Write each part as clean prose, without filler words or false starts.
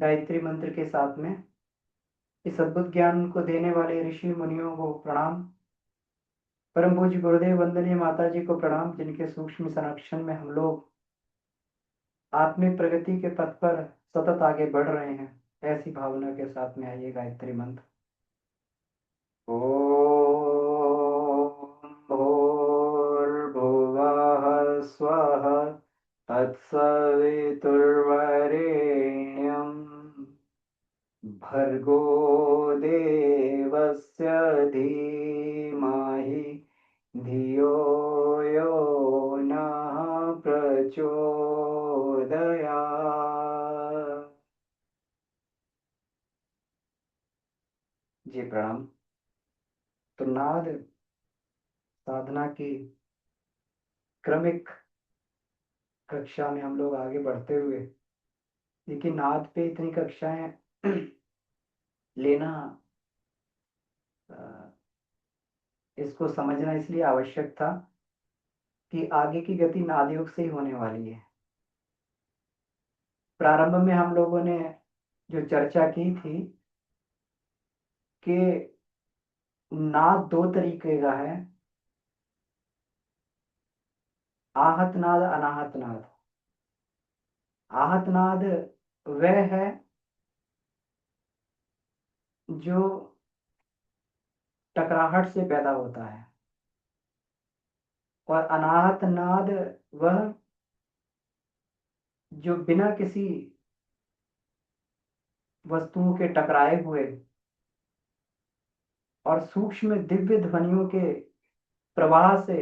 गायत्री मंत्र के साथ में इस अद्भुत ज्ञान को देने वाले ऋषि मुनियों को प्रणाम। परम पूज्य गुरुदेव वंदनीय माता जी को प्रणाम, जिनके सूक्ष्म संरक्षण में हम लोग आत्मिक प्रगति के पथ पर सतत आगे बढ़ रहे हैं। ऐसी भावना के साथ में आइए गायत्री मंत्र। ओम भूर्भुवः स्वः तत्सवितुर्वरेण्यं भर्गो देवस्य धीमहि धियो यो नः प्रचोदयात्। जी प्रणाम। तो नाद साधना की क्रमिक कक्षा में हम लोग आगे बढ़ते हुए, लेकिन नाद पे इतनी कक्षाएं लेना, इसको समझना इसलिए आवश्यक था कि आगे की गति नाद योग से ही होने वाली है। प्रारंभ में हम लोगों ने जो चर्चा की थी कि नाद दो तरीके का है, आहत नाद, अनाहत नाद। आहत नाद वह है जो टकराहट से पैदा होता है, और अनाहत नाद वह जो बिना किसी वस्तुओं के टकराए हुए और सूक्ष्म दिव्य ध्वनियों के प्रवाह से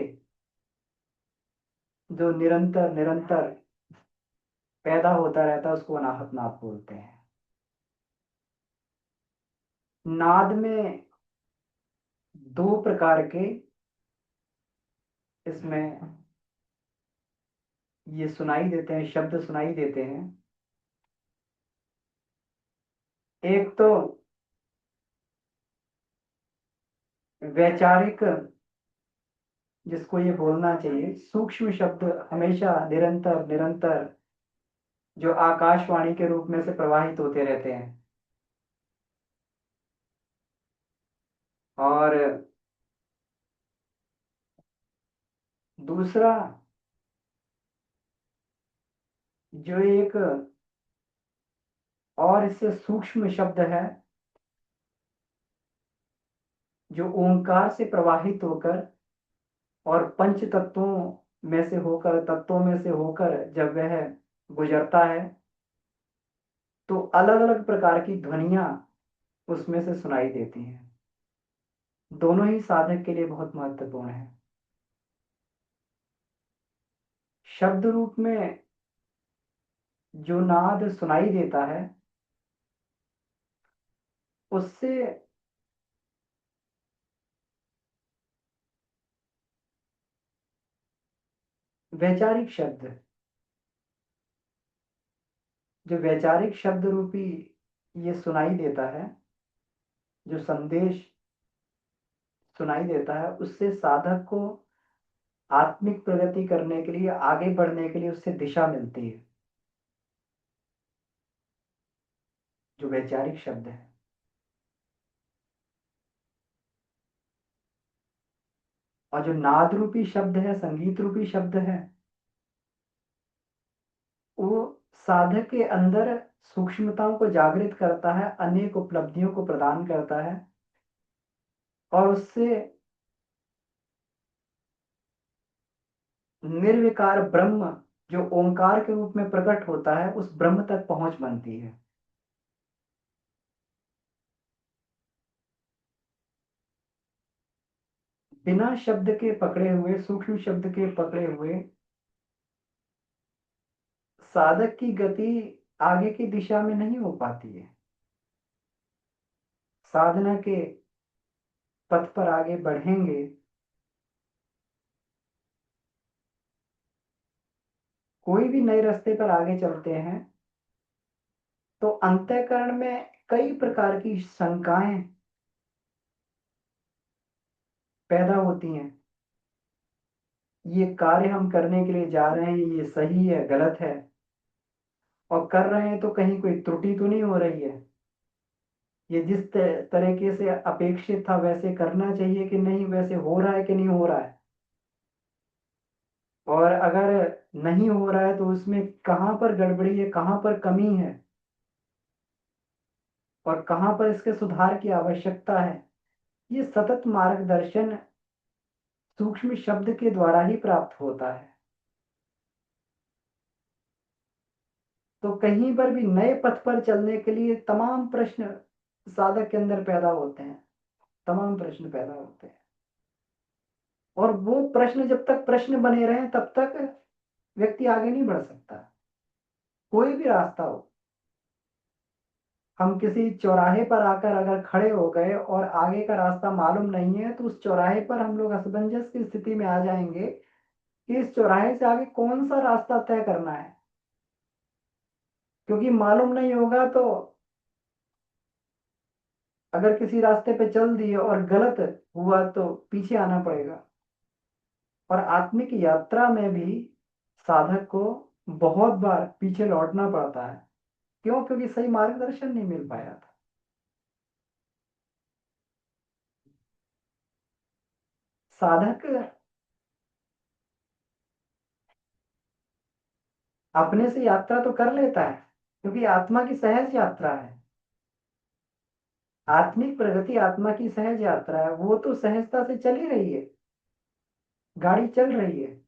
जो निरंतर निरंतर पैदा होता रहता है, उसको अनाहत नाद बोलते हैं। नाद में दो प्रकार के इसमें ये सुनाई देते हैं, शब्द सुनाई देते हैं। एक तो वैचारिक, जिसको ये बोलना चाहिए सूक्ष्म शब्द, हमेशा निरंतर निरंतर जो आकाशवाणी के रूप में से प्रवाहित होते रहते हैं। और दूसरा जो एक और इससे सूक्ष्म शब्द है, जो ओंकार से प्रवाहित होकर और पंच तत्वों में से होकर, तत्वों में से होकर जब वह गुजरता है तो अलग अलग प्रकार की ध्वनियां उसमें से सुनाई देती हैं। दोनों ही साधक के लिए बहुत महत्वपूर्ण है। शब्द रूप में जो नाद सुनाई देता है, उससे वैचारिक शब्द, जो वैचारिक शब्द रूपी ये सुनाई देता है, जो संदेश सुनाई देता है, उससे साधक को आत्मिक प्रगति करने के लिए, आगे बढ़ने के लिए उससे दिशा मिलती है, जो वैचारिक शब्द है। और जो नाद रूपी शब्द है, संगीत रूपी शब्द है, वो साधक के अंदर सूक्ष्मताओं को जागृत करता है, अनेक उपलब्धियों को प्रदान करता है, और उससे निर्विकार ब्रह्म जो ओंकार के रूप में प्रकट होता है, उस ब्रह्म तक पहुंच बनती है। बिना शब्द के पकड़े हुए, सूक्ष्म शब्द के पकड़े हुए साधक की गति आगे की दिशा में नहीं हो पाती है। साधना के पथ पर आगे बढ़ेंगे, कोई भी नए रास्ते पर आगे चलते हैं, तो अंतःकरण में कई प्रकार की शंकाएं पैदा होती हैं। ये कार्य हम करने के लिए जा रहे हैं, ये सही है, गलत है। और कर रहे हैं तो कहीं कोई त्रुटि तो नहीं हो रही है, ये जिस तरीके से अपेक्षित था वैसे करना चाहिए कि नहीं, वैसे हो रहा है कि नहीं हो रहा है, और अगर नहीं हो रहा है तो उसमें कहाँ पर गड़बड़ी है, कहाँ पर कमी है, और कहाँ पर इसके सुधार की आवश्यकता है, ये सतत मार्गदर्शन सूक्ष्म शब्द के द्वारा ही प्राप्त होता है। तो कहीं पर भी नए पथ पर चलने के लिए तमाम प्रश्न साधक के अंदर पैदा होते हैं, तमाम प्रश्न पैदा होते हैं, और वो प्रश्न जब तक प्रश्न बने रहे तब तक व्यक्ति आगे नहीं बढ़ सकता, कोई भी रास्ता हो। हम किसी चौराहे पर आकर अगर खड़े हो गए और आगे का रास्ता मालूम नहीं है, तो उस चौराहे पर हम लोग असमंजस की स्थिति में आ जाएंगे कि इस चौराहे से आगे कौन सा रास्ता तय करना है, क्योंकि मालूम नहीं होगा। तो अगर किसी रास्ते पे चल दिए और गलत हुआ तो पीछे आना पड़ेगा। और आत्मिक यात्रा में भी साधक को बहुत बार पीछे लौटना पड़ता है। क्यों? क्योंकि सही मार्गदर्शन नहीं मिल पाया था। साधक अपने से यात्रा तो कर लेता है, क्योंकि आत्मा की सहज यात्रा है। आत्मिक प्रगति आत्मा की सहज यात्रा है, वो तो सहजता से चल ही रही है, गाड़ी चल रही है।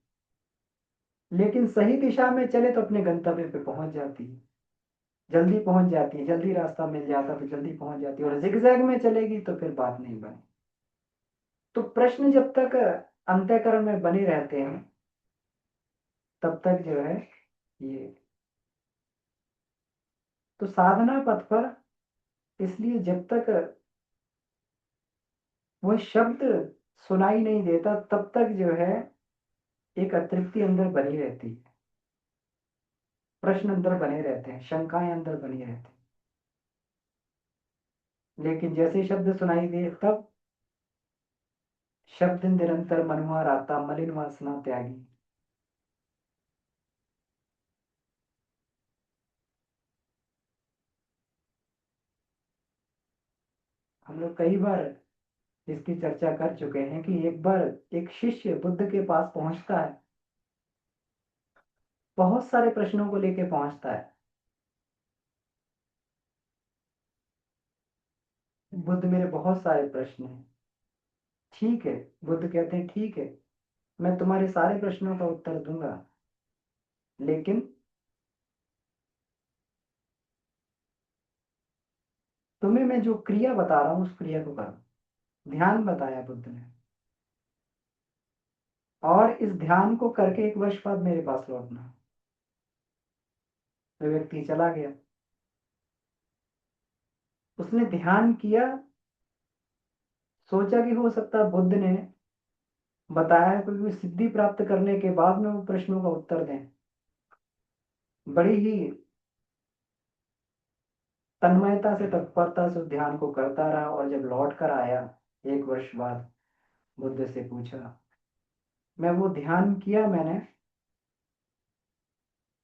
लेकिन सही दिशा में चले तो अपने गंतव्य पे पहुंच जाती है, जल्दी पहुंच जाती है, जल्दी रास्ता मिल जाता तो जल्दी पहुंच जाती है। और जिगजैग में चलेगी तो फिर बात नहीं बनी। तो प्रश्न जब तक अंतःकरण में बने रहते हैं तब तक जो है ये, तो साधना पथ पर इसलिए जब तक वो शब्द सुनाई नहीं देता तब तक जो है एक अतृप्ति अंदर बनी रहती है, प्रश्न अंदर बने रहते हैं, शंकाएं अंदर बनी रहती हैं। लेकिन जैसे शब्द सुनाई दे तब शब्द निरंतर मनुआ राता मलिन वासना त्यागी। हम लोग कई बार इसकी चर्चा कर चुके हैं कि एक बार एक शिष्य बुद्ध के पास पहुंचता है, बहुत सारे प्रश्नों को लेके पहुंचता है। बुद्ध, मेरे बहुत सारे प्रश्न हैं। ठीक है, बुद्ध कहते हैं ठीक है, मैं तुम्हारे सारे प्रश्नों का उत्तर दूंगा, लेकिन तुम्हें मैं जो क्रिया बता रहा हूँ उस क्रिया को करो। ध्यान बताया बुद्ध ने, और इस ध्यान को करके 1 वर्ष बाद मेरे पास लौटना। तो व्यक्ति चला गया, उसने ध्यान किया, सोचा कि हो सकता है बुद्ध ने बताया है क्योंकि सिद्धि प्राप्त करने के बाद में वो प्रश्नों का उत्तर दें। बड़ी ही तन्मयता से, तत्परता से उस ध्यान को करता रहा, और जब लौट कर आया 1 वर्ष बाद, बुद्ध से पूछा, मैं वो ध्यान किया, मैंने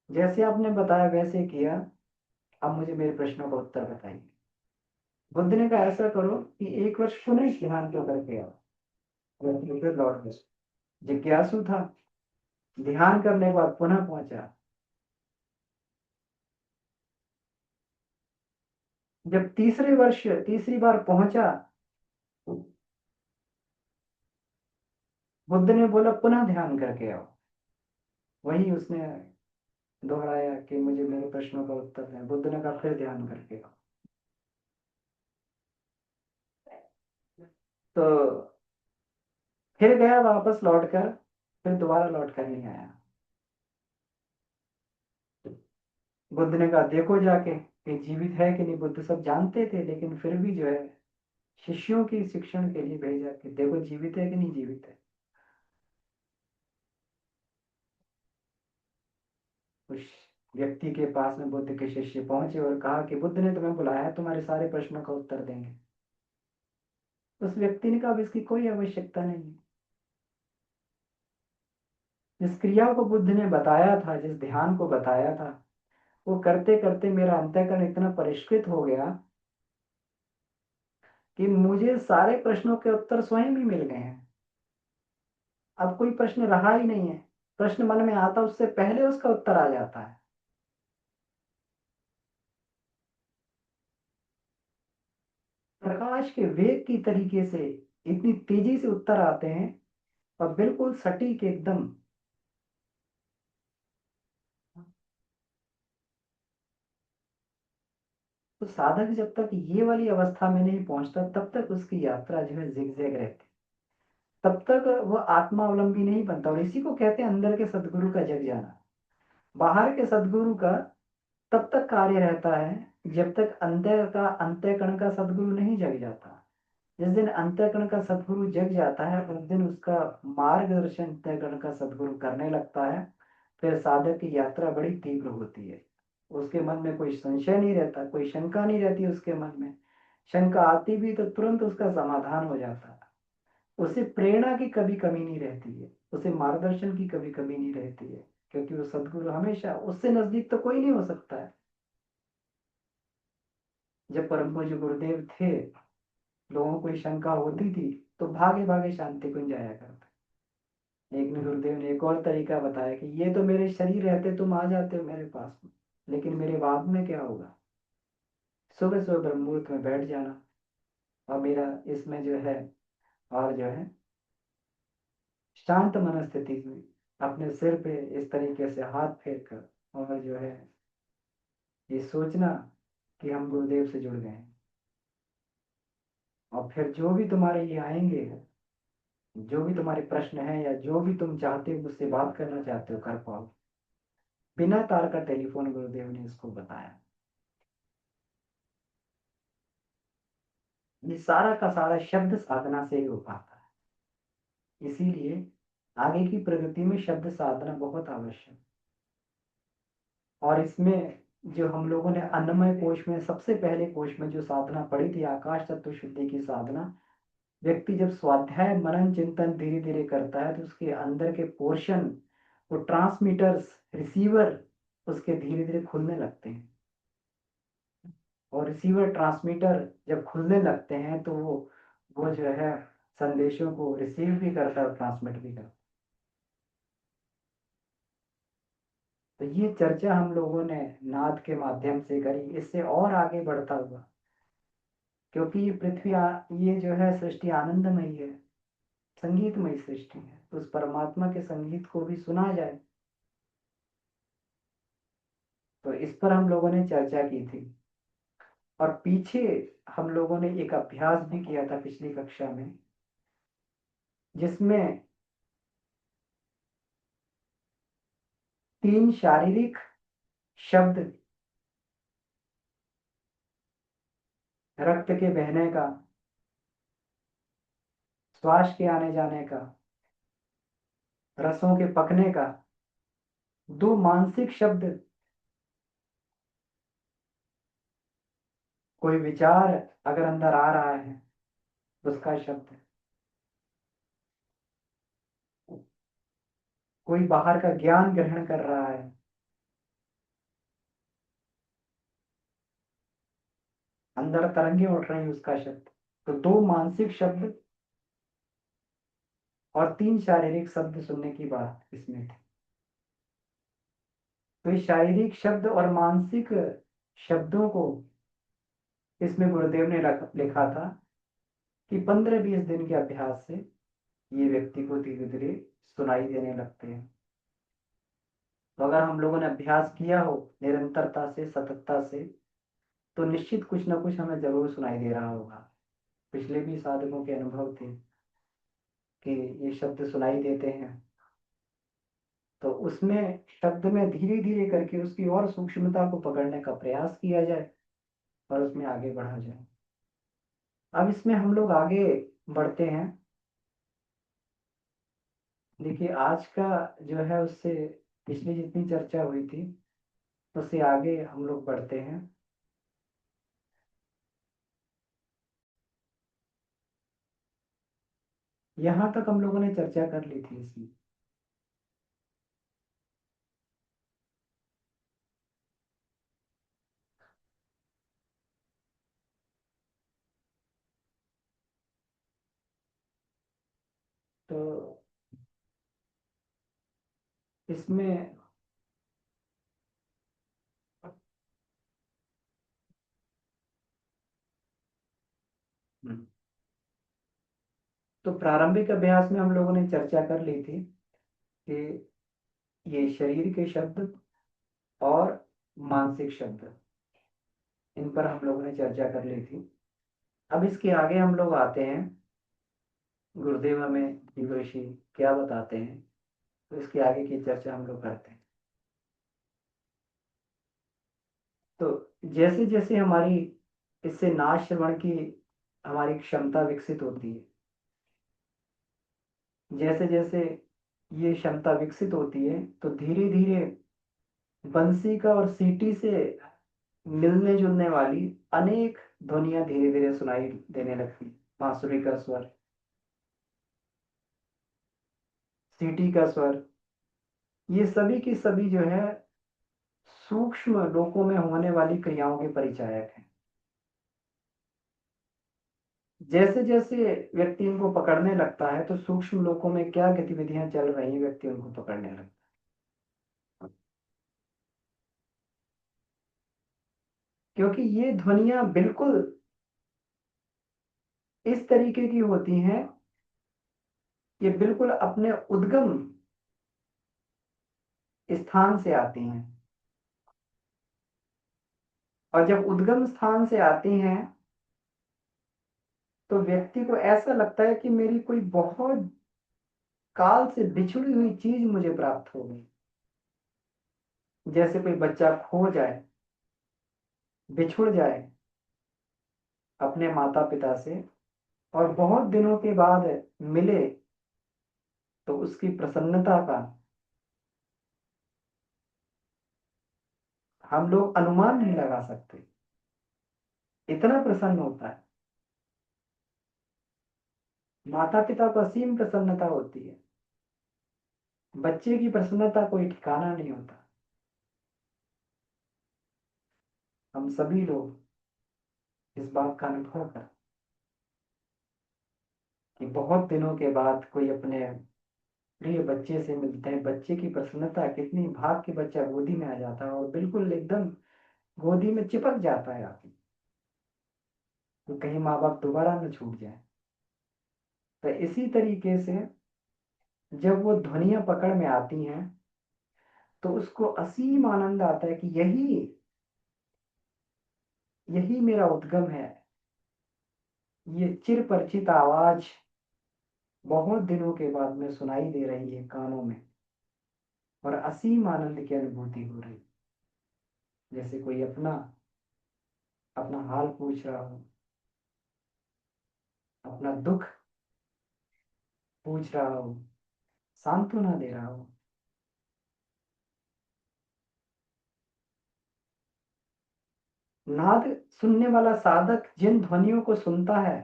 जैसे आपने बताया वैसे किया, अब मुझे मेरे प्रश्नों का उत्तर बताइए। बुद्ध ने कहा ऐसा करो कि 1 वर्ष पुनः इस ध्यान को करके आओ। व्यक्ति फिर लौट गया, जिज्ञासु था, ध्यान करने के बाद पुनः पहुंचा। जब तीसरे वर्ष तीसरी बार पहुंचा, बुद्ध ने बोला पुनः ध्यान करके आओ। वही उसने दोहराया कि मुझे मेरे प्रश्नों का उत्तर है। बुद्ध ने कहा फिर ध्यान करके आओ। तो फिर गया वापस लौट कर, फिर दोबारा लौट कर नहीं आया। बुद्ध ने कहा देखो जाके कि जीवित है कि नहीं। बुद्ध सब जानते थे, लेकिन फिर भी जो है शिष्यों की शिक्षण के लिए भेजा कि देखो जीवित है कि नहीं जीवित है। उस व्यक्ति के पास में बुद्ध के शिष्य पहुंचे और कहा कि बुद्ध ने तुम्हें बुलाया है, तुम्हारे सारे प्रश्नों का उत्तर देंगे। उस व्यक्ति ने कहा अब इसकी कोई आवश्यकता नहीं है। जिस क्रिया को बुद्ध ने बताया था, जिस ध्यान को बताया था, वो करते करते मेरा अंतःकरण इतना परिष्कृत हो गया कि मुझे सारे प्रश्नों के उत्तर स्वयं ही मिल गए हैं। अब कोई प्रश्न रहा ही नहीं है। प्रश्न मन में आता उससे पहले उसका उत्तर आ जाता है। प्रकाश के वेग की तरीके से इतनी तेजी से उत्तर आते हैं और बिल्कुल सटीक एकदम। तो साधक जब तक ये वाली अवस्था में नहीं पहुंचता तब तक उसकी यात्रा जो है जिगजैग रहती, तब तक वह आत्मावलंबी नहीं बनता। और इसी को कहते हैं अंदर के सदगुरु का जग जाना। बाहर के सदगुरु का तब तक कार्य रहता है जब तक अंतःकरण का सदगुरु नहीं जग जाता। जिस दिन अंतःकरण का सदगुरु जग जाता है उस दिन उसका मार्गदर्शन अंतःकरण का सदगुरु करने लगता है। फिर साधक की यात्रा बड़ी तीव्र होती है। उसके मन में कोई संशय नहीं रहता, कोई शंका नहीं रहती उसके मन में। शंका आती भी तो तुरंत उसका समाधान हो जाता है। उसे प्रेरणा की कभी कमी नहीं रहती है, उसे मार्गदर्शन की कभी कमी नहीं रहती है, क्योंकि वो सदगुरु हमेशा उससे नजदीक तो कोई नहीं हो सकता है। जब परम पूज्य गुरुदेव थे, लोगों को कोई शंका होती थी तो भागे भागे शांति कुंज जाया करते। एक ने गुरुदेव ने एक और तरीका बताया कि ये तो मेरे शरीर रहते तुम आ जाते हो मेरे पास में, लेकिन मेरे बाद में क्या होगा। सुबह सुबह ब्रह्म मुहूर्त में बैठ जाना और मेरा इसमें जो है, और जो है शांत मनस्थिति में अपने सिर पे इस तरीके से हाथ फेर कर और जो है ये सोचना कि हम गुरुदेव से जुड़ गए हैं। और फिर जो भी तुम्हारे ये आएंगे, जो भी तुम्हारे प्रश्न है या जो भी तुम चाहते हो मुझसे बात करना चाहते हो कर पाओ। बिना तार का टेलीफोन गुरुदेव ने इसको बताया। ये सारा का सारा शब्द साधना से ही हो पाता है। इसीलिए आगे की प्रगति में शब्द साधना बहुत आवश्यक। और इसमें जो हम लोगों ने अन्नमय कोश में सबसे पहले कोश में जो साधना पढ़ी थी आकाश तत्व शुद्धि की साधना, व्यक्ति जब स्वाध्याय मनन चिंतन धीरे धीरे करता है तो उसके अंदर के पोर्शन, वो ट्रांसमीटर्स, रिसीवर उसके धीरे धीरे खुलने लगते हैं। और रिसीवर ट्रांसमीटर जब खुलने लगते हैं तो वो जो है संदेशों को रिसीव भी करता है और ट्रांसमिट भी करता है। तो ये चर्चा हम लोगों ने नाद के माध्यम से करी। इससे और आगे बढ़ता हुआ, क्योंकि ये ये जो है सृष्टि आनंदमयी है, संगीतमय सृष्टि है, तो उस परमात्मा के संगीत को भी सुना जाए। तो इस पर हम लोगों ने चर्चा की थी। और पीछे हम लोगों ने एक अभ्यास भी किया था पिछली कक्षा में, जिसमें 3 शारीरिक शब्द, रक्त के बहने का, श्वास के आने जाने का, रसों के पकने का, 2 मानसिक शब्द, कोई विचार अगर अंदर आ रहा है उसका शब्द, कोई बाहर का ज्ञान ग्रहण कर रहा है, अंदर तरंगे उठ रही उसका शब्द। तो 2 मानसिक शब्द और 3 शारीरिक शब्द सुनने की बात इसमें थी। तो इस शारीरिक शब्द और मानसिक शब्दों को इसमें गुरुदेव ने लिखा था कि 15-20 दिन के अभ्यास से ये व्यक्ति को धीरे धीरे सुनाई देने लगते हैं। तो अगर हम लोगों ने अभ्यास किया हो निरंतरता से, सततता से, तो निश्चित कुछ ना कुछ हमें जरूर सुनाई दे रहा होगा। पिछले भी साधकों के अनुभव थे कि ये शब्द सुनाई देते हैं। तो उसमें शब्द में धीरे धीरे करके उसकी और सूक्ष्मता को पकड़ने का प्रयास किया जाए और उसमें आगे बढ़ा जाए। अब इसमें हम लोग आगे बढ़ते हैं। देखिए आज का जो है उससे पिछली जितनी चर्चा हुई थी उससे आगे हम लोग बढ़ते हैं। यहाँ तक हम लोगों ने चर्चा कर ली थी इसमें। तो इसमें तो प्रारंभिक अभ्यास में हम लोगों ने चर्चा कर ली थी कि ये शरीर के शब्द और मानसिक शब्द, इन पर हम लोगों ने चर्चा कर ली थी। अब इसके आगे हम लोग आते हैं, गुरुदेव हमें जीव ऋषि क्या बताते हैं, तो इसके आगे की चर्चा हम लोग करते हैं। तो जैसे जैसे हमारी इससे नाद श्रवण की हमारी क्षमता विकसित होती है, जैसे जैसे ये क्षमता विकसित होती है, तो धीरे धीरे बंसी का और सीटी से मिलने जुलने वाली अनेक ध्वनियां धीरे धीरे सुनाई देने लगती। बांसुरी का स्वर, सीटी का स्वर, ये सभी की सभी जो है सूक्ष्म लोकों में होने वाली क्रियाओं के परिचायक हैं। जैसे जैसे व्यक्ति इनको पकड़ने लगता है, तो सूक्ष्म लोकों में क्या गतिविधियां चल रही हैं, व्यक्ति उनको पकड़ने लगता है। क्योंकि ये ध्वनियां बिल्कुल इस तरीके की होती हैं, ये बिल्कुल अपने उद्गम स्थान से आती हैं। और जब उद्गम स्थान से आती हैं, तो व्यक्ति को ऐसा लगता है कि मेरी कोई बहुत काल से बिछड़ी हुई चीज मुझे प्राप्त हो गई। जैसे कोई बच्चा खो जाए, बिछुड़ जाए अपने माता पिता से, और बहुत दिनों के बाद मिले, तो उसकी प्रसन्नता का हम लोग अनुमान नहीं लगा सकते, इतना प्रसन्न होता है। माता पिता को असीम प्रसन्नता होती है, बच्चे की प्रसन्नता कोई ठिकाना नहीं होता। हम सभी लोग इस बात का अनुभव कर कि बहुत दिनों के बाद कोई अपने प्रिय बच्चे से मिलते हैं, बच्चे की प्रसन्नता कितनी, भाग के बच्चा गोदी में आ जाता है और बिल्कुल एकदम गोदी में चिपक जाता है आके, तो कहीं माँ बाप दोबारा न छूट जाए। तो इसी तरीके से जब वो ध्वनियां पकड़ में आती हैं, तो उसको असीम आनंद आता है कि यही यही मेरा उद्गम है। ये चिर परिचित आवाज बहुत दिनों के बाद में सुनाई दे रही है कानों में, और असीम आनंद की अनुभूति हो रही, जैसे कोई अपना अपना हाल पूछ रहा हो, अपना दुख पूछ रहा हो, सांत्वना दे रहा हो। नाद सुनने वाला साधक जिन ध्वनियों को सुनता है,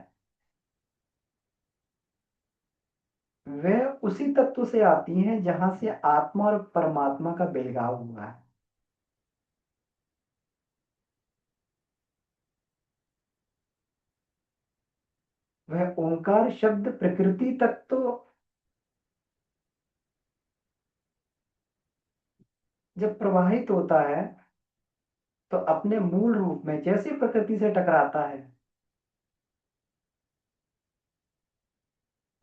वह उसी तत्व से आती हैं जहां से आत्मा और परमात्मा का बिलगाव हुआ है। वह ओंकार शब्द प्रकृति तक तो जब प्रवाहित होता है, तो अपने मूल रूप में जैसे प्रकृति से टकराता है,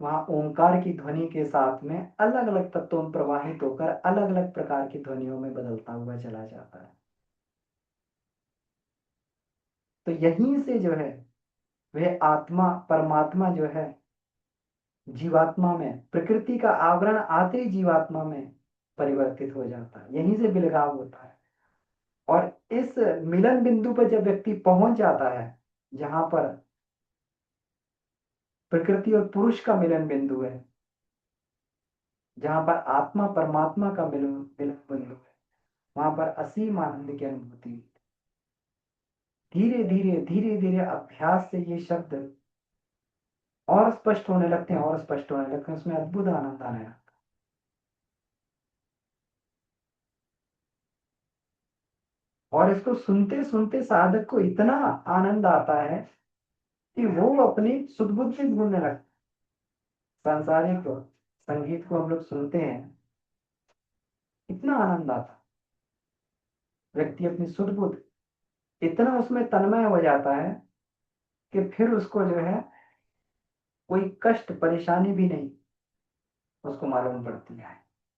वहां ओंकार की ध्वनि के साथ में अलग अलग तत्वों में प्रवाहित होकर अलग अलग प्रकार की ध्वनियों में बदलता हुआ चला जाता है। तो यहीं से जो है वह आत्मा परमात्मा जो है जीवात्मा में, प्रकृति का आवरण आते ही जीवात्मा में परिवर्तित हो जाता है, यहीं से बिलगाव होता है। और इस मिलन बिंदु पर जब व्यक्ति पहुंच जाता है, जहां पर प्रकृति और पुरुष का मिलन बिंदु है, जहां पर आत्मा परमात्मा का मिलन मिलन बिंदु है, वहां पर असीम आनंद की अनुभूति। धीरे धीरे धीरे धीरे अभ्यास से ये शब्द और स्पष्ट होने लगते हैं, और स्पष्ट होने लगते हैं, उसमें अद्भुत आनंद आने लगता है। और इसको सुनते सुनते साधक को इतना आनंद आता है कि वो अपनी सुध बुद्धि भूलने लगता है, सांसारिक संगीत को हम लोग सुनते हैं, इतना आनंद आता है, व्यक्ति अपनी सुध बुध इतना उसमें तन्मय हो जाता है कि फिर उसको जो है कोई कष्ट परेशानी भी नहीं उसको मालूम पड़ती है।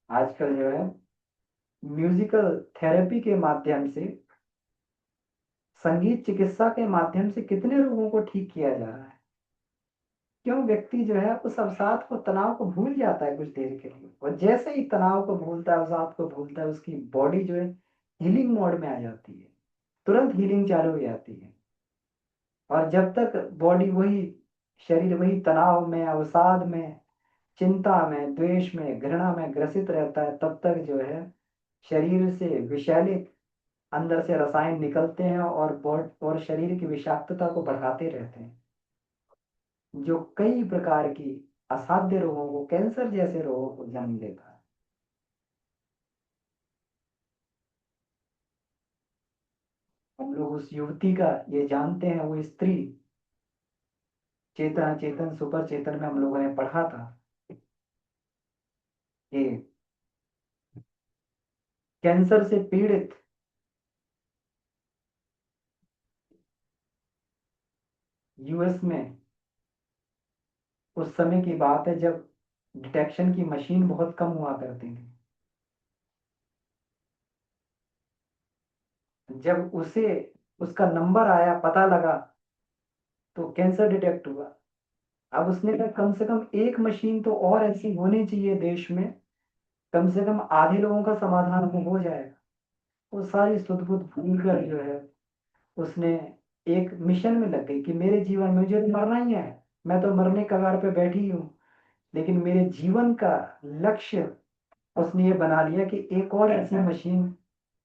आजकल जो है म्यूजिकल थेरेपी के माध्यम से, संगीत चिकित्सा के माध्यम से कितने लोगों को ठीक किया जा रहा है। क्यों? व्यक्ति जो है उस अवसाद को, तनाव को भूल जाता है कुछ देर के लिए, और जैसे ही तनाव को भूलता है, अवसाद को भूलता है, उसकी बॉडी जो है हीलिंग मोड में आ जाती है, तुरंत हीलिंग चालू हो जाती है। और जब तक बॉडी वही, शरीर वही तनाव में, अवसाद में, चिंता में, द्वेष में, घृणा में ग्रसित रहता है, तब तक जो है शरीर से विषैले अंदर से रसायन निकलते हैं और और शरीर की विषाक्तता को बढ़ाते रहते हैं, जो कई प्रकार की असाध्य रोगों को, कैंसर जैसे रोगों को जन्म देता है। हम लोग उस युवती का ये जानते हैं, वो स्त्री चेतना चेतन सुपर चेतन में हम लोगों ने पढ़ा था कि कैंसर से पीड़ित यूएस में, उस समय की बात है जब डिटेक्शन की मशीन बहुत कम हुआ करती थी, जब उसे उसका नंबर आया, पता लगा, तो कैंसर डिटेक्ट हुआ। अब उसने कहा कम से कम एक मशीन तो और ऐसी होनी चाहिए देश में, कम से कम आधे लोगों का समाधान हो जाएगा। वो सारी सुध बुध भूल कर जो है उसने एक मिशन में लग गई कि मेरे जीवन में मुझे तो मरना ही है, मैं तो मरने कगार पे बैठी हूँ, लेकिन मेरे जीवन का लक्ष्य उसने ये बना लिया कि एक और ऐसी मशीन,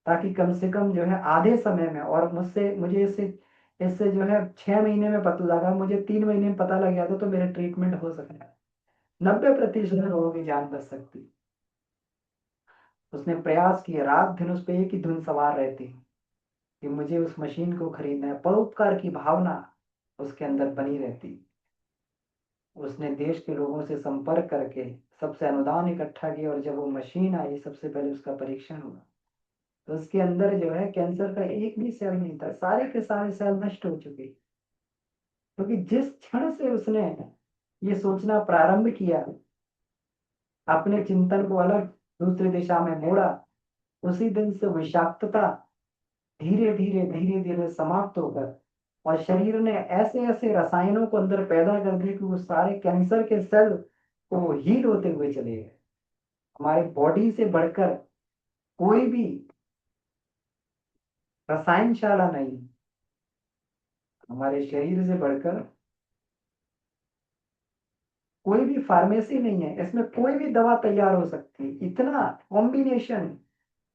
ताकि कम से कम जो है आधे समय में, और मुझसे मुझे इससे इससे जो है 6 महीने में पता लगा, मुझे 3 महीने में पता लग गया था, तो मेरे ट्रीटमेंट हो सकता है, 90% लोगों की जान बच सकती। उसने प्रयास किया, रात दिन उस पर एक ही धुन सवार रहती कि मुझे उस मशीन को खरीदना है, परोपकार की भावना उसके अंदर बनी रहती। उसने देश के लोगों से संपर्क करके सबसे अनुदान इकट्ठा किया, और जब वो मशीन आई, सबसे पहले उसका परीक्षण हुआ, तो उसके अंदर जो है कैंसर का एक भी सेल नहीं था, सारे के सारे सेल नष्ट हो चुके। क्योंकि जिस क्षण से उसने ये सोचना प्रारंभ किया, अपने चिंतन को अलग दूसरी दिशा में मोड़ा, उसी दिन से विषाक्तता धीरे धीरे धीरे धीरे समाप्त होकर, और शरीर ने ऐसे ऐसे रसायनों को अंदर पैदा कर दिए कि वो सारे कैंसर के सेल को हील होते हुए चले गए। हमारे बॉडी से बढ़कर कोई भी रसायनशाला नहीं, हमारे शरीर से बढ़कर कोई भी फार्मेसी नहीं है, इसमें कोई भी दवा तैयार हो सकती है। इतना कॉम्बिनेशन,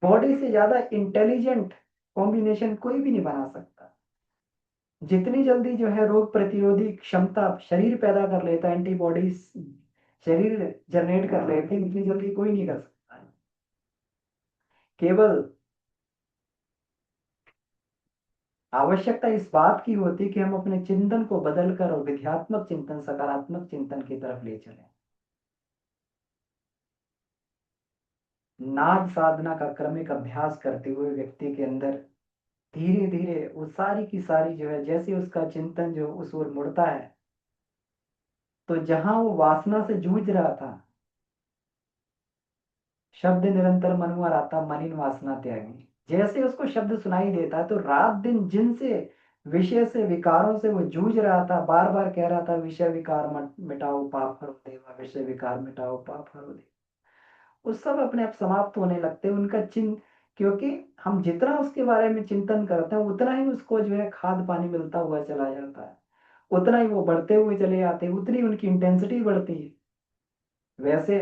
बॉडी से ज्यादा इंटेलिजेंट कॉम्बिनेशन कोई भी नहीं बना सकता। जितनी जल्दी जो है रोग प्रतिरोधी क्षमता शरीर पैदा कर लेता है, एंटीबॉडीज शरीर जनरेट कर लेते हैं, इतनी जल्दी कोई नहीं कर सकता है। केवल आवश्यकता इस बात की होती है कि हम अपने चिंतन को बदलकर और विध्यात्मक चिंतन, सकारात्मक चिंतन की तरफ ले चलें। नाद साधना का क्रमिक अभ्यास करते हुए व्यक्ति के अंदर धीरे धीरे वो सारी की सारी जो है, जैसे उसका चिंतन जो उस ओर मुड़ता है, तो जहां वो वासना से जूझ रहा था, शब्द निरंतर मनुआ राता मलिन वासना त्यागी, जैसे उसको शब्द सुनाई देता है, तो रात दिन जिनसे विषय से, विकारों से वो जूझ रहा था, बार बार कह रहा था विषय विकार मिटाओ पाप हरो देवा, विषय विकार मिटाओ पाप हरो देवा, वो सब अपने आप समाप्त होने लगते हैं। उनका चिन्ह, क्योंकि हम जितना उसके बारे में चिंतन करते हैं, उतना ही उसको जो है खाद पानी मिलता हुआ चला जाता है, उतना ही वो बढ़ते हुए चले जाते हैं, उतनी उनकी इंटेंसिटी बढ़ती है। वैसे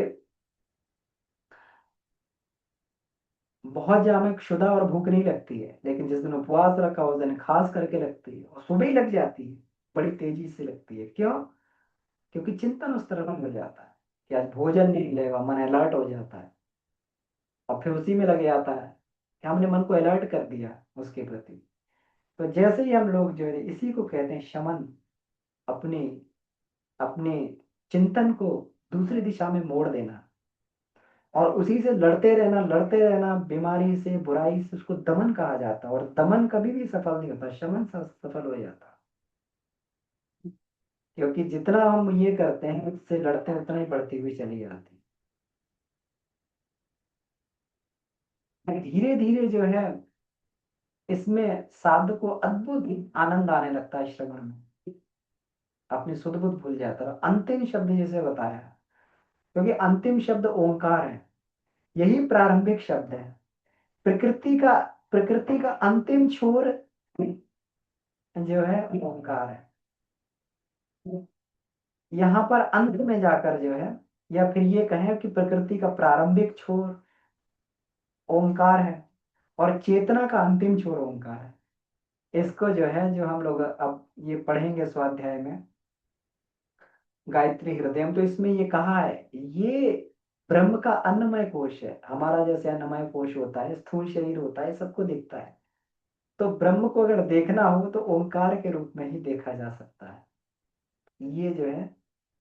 बहुत ज्यादा क्षुधा और भूख नहीं लगती है, लेकिन जिस दिन उपवास रखा उस दिन खास करके लगती है, और सुबह ही लग जाती है, बड़ी तेजी से लगती है। क्यों? क्योंकि चिंतन उस तरफ हो जाता है कि आज भोजन नहीं मिलेगा, मन अलर्ट हो जाता है, और फिर उसी में लग जाता है कि हमने मन को अलर्ट कर दिया उसके प्रति। तो जैसे ही हम लोग जो है, इसी को कहते हैं शमन, अपने अपने चिंतन को दूसरी दिशा में मोड़ देना, और उसी से लड़ते रहना, बीमारी से, बुराई से, उसको दमन कहा जाता है। और दमन कभी भी सफल नहीं होता, शमन सफल हो जाता। क्योंकि जितना हम ये करते हैं, उससे लड़ते हैं, उतना ही बढ़ती हुई चली जाती है। धीरे धीरे जो है, इसमें साधक को अद्भुत आनंद आने लगता है श्रवण में, अपनी सुध बुध भूल जाता है। अंतिम शब्द जैसे बताया, क्योंकि अंतिम शब्द ओंकार है, यही प्रारंभिक शब्द है। प्रकृति का प्रकृति का अंतिम छोर जो है ओंकार है। यहाँ पर अंत में जाकर जो है, या फिर ये कहें कि प्रकृति का प्रारंभिक छोर ओंकार है, और चेतना का अंतिम छोर ओंकार है। इसको जो है, जो हम लोग अब ये पढ़ेंगे स्वाध्याय में, गायत्री हृदयम, तो इसमें ये कहा है, ये ब्रह्म का अन्नमय कोश है। हमारा जैसे अन्नमय कोश होता है, स्थूल शरीर होता है, सबको दिखता है। तो ब्रह्म को अगर देखना हो तो ओंकार के रूप में ही देखा जा सकता है। ये जो है,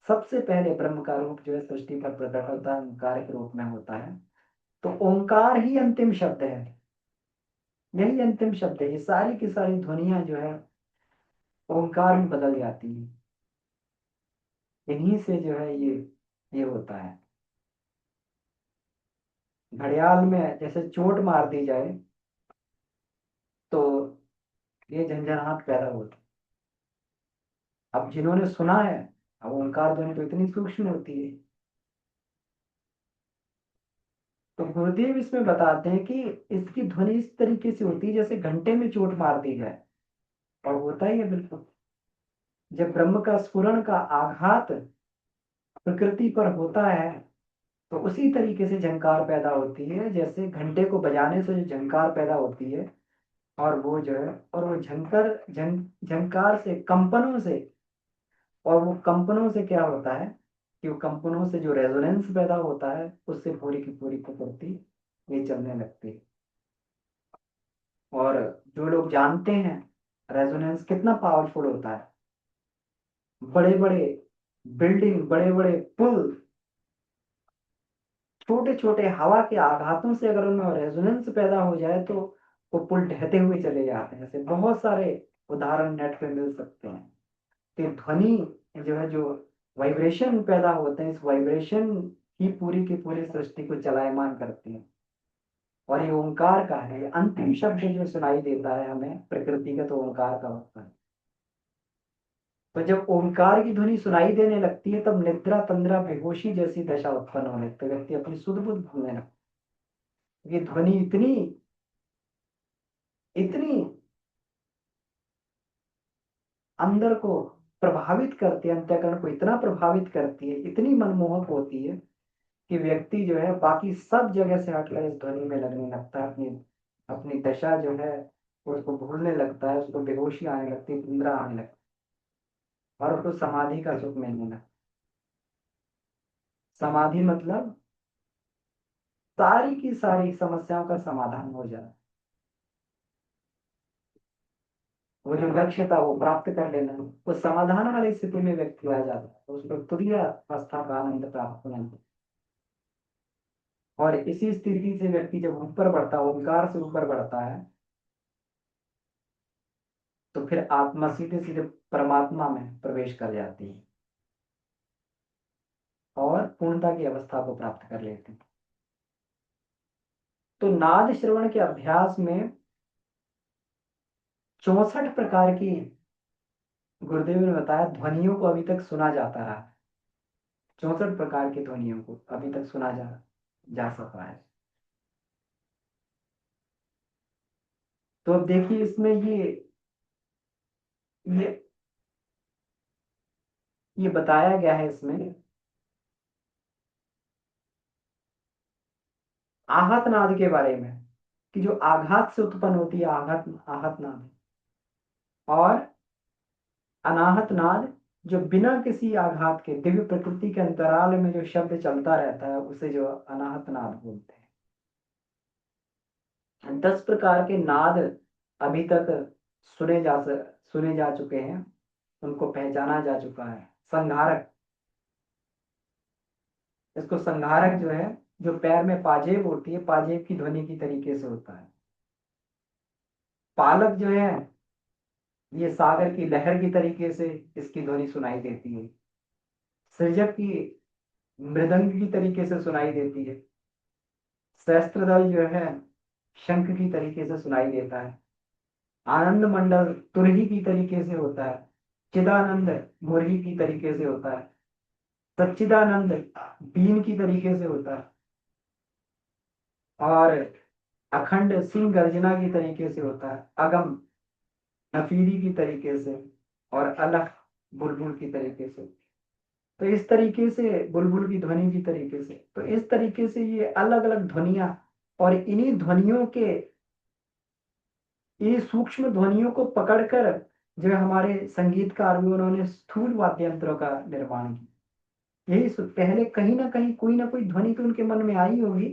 सबसे पहले ब्रह्म का रूप जो है सृष्टि पर प्रकट होता है, ओंकार के रूप में होता है। तो ओंकार ही अंतिम शब्द है, यही अंतिम शब्द है। ये सारी की सारी ध्वनियां जो है ओंकार में बदल जाती है। इन्हीं से जो है ये होता है। घड़ियाल में जैसे चोट मार दी जाए तो ये झंझनाहट पैदा होती है। अब जिन्होंने सुना है, अब ओंकार ध्वनि तो इतनी सूक्ष्म होती है। तो गुरुदेव इसमें बताते हैं कि इसकी ध्वनि इस तरीके से होती है जैसे घंटे में चोट मार दी जाए। और होता ही है बिल्कुल, जब ब्रह्म का स्फुरण का आघात प्रकृति पर होता है, तो उसी तरीके से झंकार पैदा होती है, जैसे घंटे को बजाने से जो झंकार पैदा होती है। और वो जो है, और वो झंकार से, कंपनों से, और वो कंपनों से क्या होता है कि वो कंपनों से जो रेजोनेंस पैदा होता है, उससे पूरी की पूरी प्रकृति ये चलने लगती है। और जो लोग जानते हैं रेजोनेंस कितना पावरफुल होता है, बड़े बड़े बिल्डिंग, बड़े बड़े पुल, छोटे छोटे हवा के आघातों से अगर उनमें रेजोनेंस पैदा हो जाए तो वो पुल ढहते हुए चले जाते हैं। ऐसे बहुत सारे उदाहरण नेट पे मिल सकते हैं। तो ध्वनि जो है, जो वाइब्रेशन पैदा होते हैं, इस वाइब्रेशन ही पूरी की पूरी सृष्टि को चलायमान करती है। और ये ओंकार का है, ये अंतिम शब्द जो सुनाई देता है हमें प्रकृति का, तो ओंकार का होता है। तो जब ओंकार की ध्वनि सुनाई देने लगती है, तब निद्रा तंद्रा बेहोशी जैसी दशा उत्पन्न होने लगती है, व्यक्ति अपनी सुध बुध भूलने लगता है। ये ध्वनि इतनी इतनी अंदर को प्रभावित करती है, अंतःकरण को इतना प्रभावित करती है, इतनी मनमोहक होती है कि व्यक्ति जो है बाकी सब जगह से हटकर इस ध्वनि में लगने लगता है। अपनी अपनी दशा जो है उसको भूलने लगता है, उसको बेहोशी आने लगती है, निद्रा आने लगती है, और उसको समाधि का सुख मिलने लगता है। समाधि मतलब सारी की सारी समस्याओं का समाधान हो जाए, वो जो लक्ष्य था वो प्राप्त कर लेना, वो समाधान वाली स्थिति में व्यक्ति आ जाता है, तो उसको तुरीय अवस्था का आनंद प्राप्त होना। और इसी स्थिति से व्यक्ति जब ऊपर बढ़ता है, ओंकार से ऊपर बढ़ता है, तो फिर आत्मा सीधे सीधे परमात्मा में प्रवेश कर जाती है और पूर्णता की अवस्था को प्राप्त कर लेते हैं। तो नाद श्रवण के अभ्यास में 64 प्रकार की, गुरुदेव ने बताया, ध्वनियों को अभी तक सुना जाता रहा। 64 प्रकार की ध्वनियों को अभी तक सुना जा सका है। तो अब देखिए इसमें ये ये बताया गया है इसमें आहत नाद के बारे में, कि जो आघात से उत्पन्न होती है, आघात आहत नाद, और अनाहत नाद, जो बिना किसी आघात के दिव्य प्रकृति के अंतराल में जो शब्द चलता रहता है, उसे जो अनाहत नाद बोलते हैं। 10 प्रकार के नाद अभी तक सुने जा चुके हैं, उनको पहचाना जा चुका है। संहारक, इसको संहारक जो है, जो पैर में पाजेब होती है, पाजेब की ध्वनि की तरीके से होता है। पालक जो है, ये सागर की लहर की तरीके से इसकी ध्वनि सुनाई देती है। सृजक की मृदंग की तरीके से सुनाई देती है। सहस्त्रदल जो है शंख की तरीके से सुनाई देता है। आनंद मंडल तुरही की तरीके से होता है। चिदानंद मुरही की तरीके से होता है। सच्चिदानंद बीन की तरीके से होता है। और अखंड सिंह गर्जना की तरीके से होता है। अगम नफीरी की तरीके से, और अलख बुलबुल की तरीके से। तो इस तरीके से बुलबुल की ध्वनि की तरीके से, तो इस तरीके से ये अलग अलग ध्वनियां, और इन्हीं ध्वनियों के, ये सूक्ष्म ध्वनियों को पकड़कर जो हमारे संगीतकार भी, उन्होंने स्थूल वाद्य यंत्रों का निर्माण किया। यही पहले कहीं ना कोई ध्वनि तो उनके मन में आई होगी,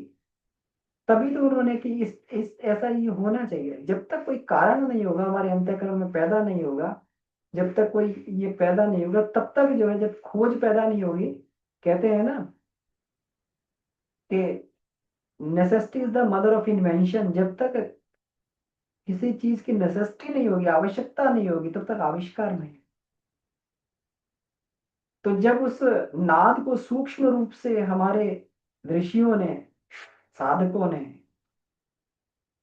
तभी तो उन्होंने कि इस ऐसा ये होना चाहिए। जब तक कोई कारण नहीं होगा हमारे अंतःकरण में, पैदा नहीं होगा, जब तक कोई ये पैदा नहीं होगा, तब तक जो है, जब खोज पैदा नहीं होगी, कहते हैं ना कि necessity is the mother of invention. जब तक किसी चीज की नेसेसिटी नहीं होगी, आवश्यकता नहीं होगी, तब तक आविष्कार नहीं। तो जब उस नाद को सूक्ष्म रूप से हमारे ऋषियों ने, साधकों ने,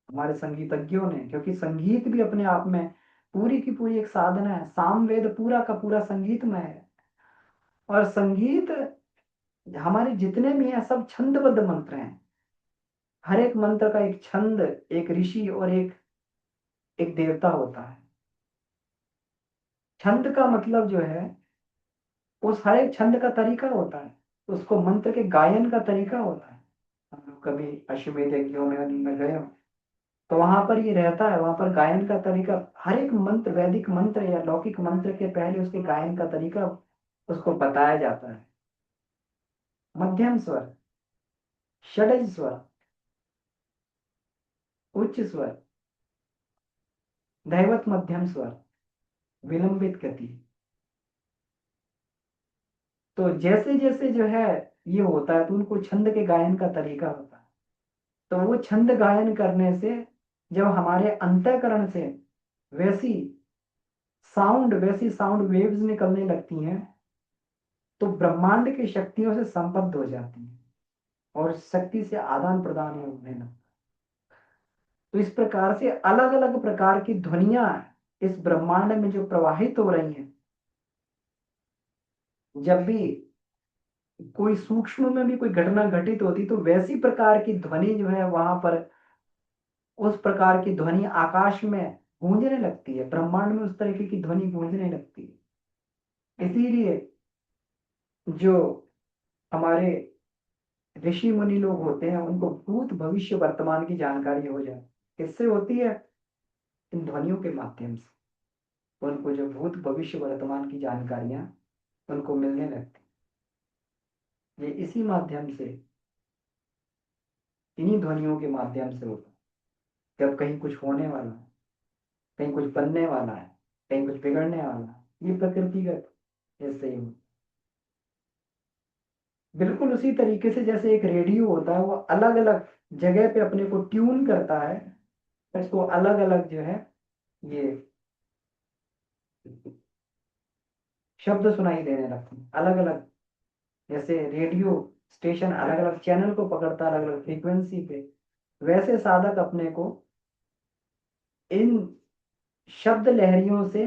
हमारे संगीतज्ञों ने, क्योंकि संगीत भी अपने आप में पूरी की पूरी एक साधना है, सामवेद पूरा का पूरा संगीतमय है। और संगीत हमारे जितने भी हैं सब छंदबद्ध मंत्र हैं। हर एक मंत्र का एक छंद, एक ऋषि और एक एक देवता होता है। छंद का मतलब जो है, उस हर एक छंद का तरीका होता है, उसको मंत्र के गायन का तरीका होता है। हम लोग कभी अश्वमेध यज्ञों में उनमें गए हो, तो वहां पर ये रहता है, वहां पर गायन का तरीका, हर एक मंत्र, वैदिक मंत्र या लौकिक मंत्र के पहले उसके गायन का तरीका उसको बताया जाता है। मध्यम स्वर, षडज स्वर, उच्च स्वर, दैवत मध्यम स्वर, विलंबित गति। तो जैसे जैसे जो है ये होता है, तो उनको छंद के गायन का तरीका होता है। तो वो छंद गायन करने से जब हमारे अंतःकरण से वैसी वैसी साउंड वेव्स निकलने लगती हैं, तो ब्रह्मांड की शक्तियों से संबद्ध हो जाती हैं, और शक्ति से आदान प्रदान होने लगता है। तो इस प्रकार से अलग अलग प्रकार की ध्वनियां इस ब्रह्मांड में जो प्रवाहित हो रही हैं, जब भी कोई सूक्ष्म में भी कोई घटना घटित होती, तो वैसी प्रकार की ध्वनि जो है वहां पर, उस प्रकार की ध्वनि आकाश में गूंजने लगती है, ब्रह्मांड में उस तरीके की ध्वनि गूंजने लगती है। इसीलिए जो हमारे ऋषि मुनि लोग होते हैं, उनको भूत भविष्य वर्तमान की जानकारी हो जाए। किससे होती है? इन ध्वनियों के माध्यम से उनको जो भूत भविष्य वर्तमान की जानकारियां उनको मिलने लगती। ये इसी माध्यम से, इन्हीं ध्वनियों के माध्यम से होता है। जब कहीं कुछ होने वाला है, कहीं कुछ बनने वाला है, कहीं कुछ बिगड़ने वाला है, ये प्रकृतिगत ऐसे ही होता। बिल्कुल उसी तरीके से जैसे एक रेडियो होता है, वो अलग अलग जगह पे अपने को ट्यून करता है, इसको अलग अलग जो है ये शब्द सुनाई देने लगते हैं अलग अलग। जैसे रेडियो स्टेशन अलग अलग चैनल को पकड़ता है अलग अलग फ्रीक्वेंसी पे, वैसे साधक अपने को इन शब्द लहरियों से,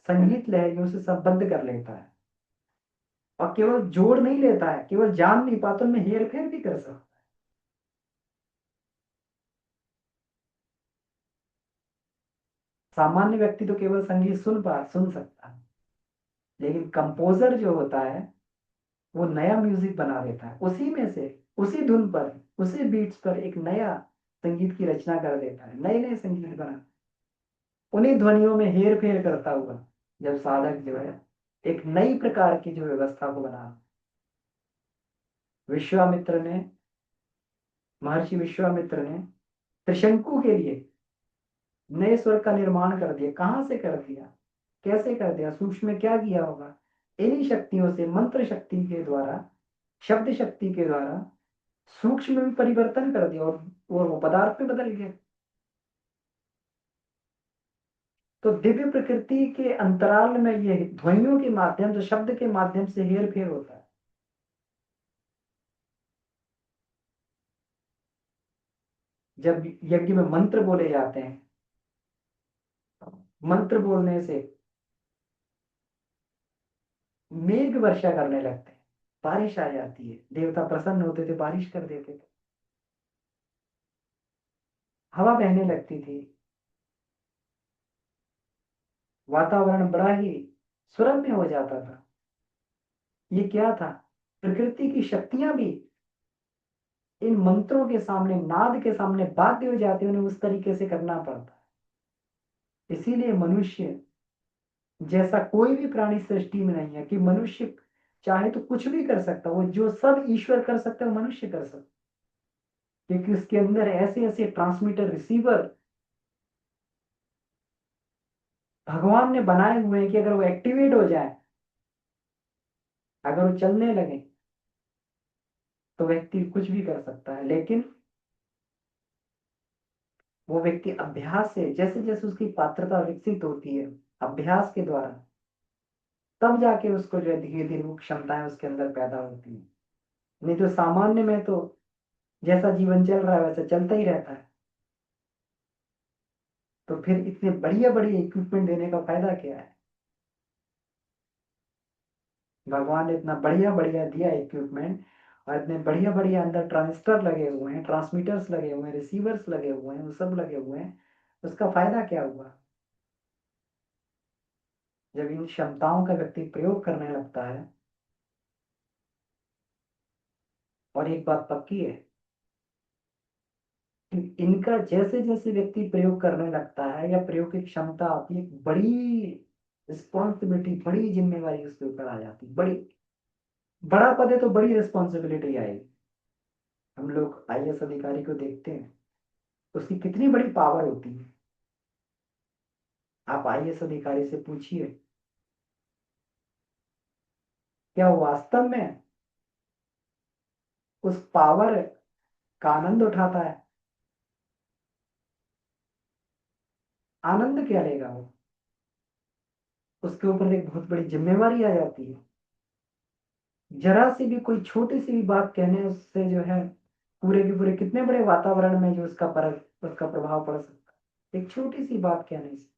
संगीत लहरियों से संबद्ध कर लेता है। और केवल जोड़ नहीं लेता है, केवल जान नहीं पाता, उनमें हेर फेर भी कर सकता है। सामान्य व्यक्ति तो केवल संगीत सुन सकता है, लेकिन कंपोजर जो होता है वो नया म्यूजिक बना देता है, उसी में से, उसी धुन पर, उसी बीट्स पर एक नया संगीत की रचना कर देता है, नए नए संगीत बना, उन्हीं ध्वनियों में हेर फेर करता हुआ जब साधक जो है एक नई प्रकार की जो व्यवस्था को बना। विश्वामित्र ने, महर्षि विश्वामित्र ने त्रिशंकु के लिए नए स्वर का निर्माण कर दिया। कहाँ से कर दिया, कैसे कर दिया, सूक्ष्म में क्या किया होगा? इन्हीं शक्तियों से, मंत्र शक्ति के द्वारा शब्द शक्ति के द्वारा सूक्ष्म में परिवर्तन कर दिया और वो पदार्थ में बदल गया। तो दिव्य प्रकृति के अंतराल में ये ध्वनियों के माध्यम से, शब्द के माध्यम से हेर फेर होता है। जब यज्ञ में मंत्र बोले जाते हैं, मंत्र बोलने से मेघ वर्षा करने लगते हैं, बारिश आ जाती है, देवता प्रसन्न होते थे, बारिश कर देते थे, हवा बहने लगती थी, वातावरण बड़ा ही सुरम्य हो जाता था। ये क्या था? प्रकृति की शक्तियां भी इन मंत्रों के सामने, नाद के सामने बाध्य हो जाते हैं, उन्हें उस तरीके से करना पड़ता है। इसीलिए मनुष्य जैसा कोई भी प्राणी सृष्टि में नहीं है कि मनुष्य चाहे तो कुछ भी कर सकता, वो जो सब ईश्वर कर सकता है वो मनुष्य कर सकता, क्योंकि उसके अंदर ऐसे ऐसे ट्रांसमीटर, रिसीवर भगवान ने बनाए हुए हैं कि अगर वो एक्टिवेट हो जाए, अगर वो चलने लगे, तो व्यक्ति कुछ भी कर सकता है। लेकिन वो व्यक्ति अभ्यास से, जैसे जैसे उसकी पात्रता विकसित होती है अभ्यास के द्वारा, तब जाके उसको जो है धीरे धीरे वो क्षमताएं उसके अंदर पैदा होती है। नहीं तो सामान्य में तो जैसा जीवन चल रहा है वैसा चलता ही रहता है। तो फिर इतने बढ़िया बढ़िया इक्विपमेंट देने का फायदा क्या है? भगवान ने इतना बढ़िया बढ़िया दिया इक्विपमेंट, और इतने बढ़िया बढ़िया अंदर ट्रांजिस्टर लगे हुए हैं, ट्रांसमीटर्स लगे हुए हैं, रिसीवर्स लगे हुए हैं, वो सब लगे हुए हैं। उसका फायदा क्या हुआ? जब इन क्षमताओं का व्यक्ति प्रयोग करने लगता है, और एक बात पक्की है कि इनका जैसे जैसे व्यक्ति प्रयोग करने लगता है या प्रयोग की क्षमता आती है, एक बड़ी रिस्पॉन्सिबिलिटी, बड़ी जिम्मेवारी उसके ऊपर आ जाती है। बड़ी बड़ा पद है तो बड़ी रिस्पॉन्सिबिलिटी आएगी। हम लोग आईएएस अधिकारी को देखते हैं, उसकी कितनी बड़ी पावर होती है। आप आईएएस अधिकारी से पूछिए, क्या वो वास्तव में उस पावर का आनंद उठाता है? आनंद क्या लेगा वो? उसके ऊपर एक बहुत बड़ी जिम्मेवारी आ जाती है। जरा सी भी, कोई छोटी सी भी बात कहने से जो है पूरे के पूरे कितने बड़े वातावरण में जो उसका प्रभाव पड़ सकता है, एक छोटी सी बात कहने से।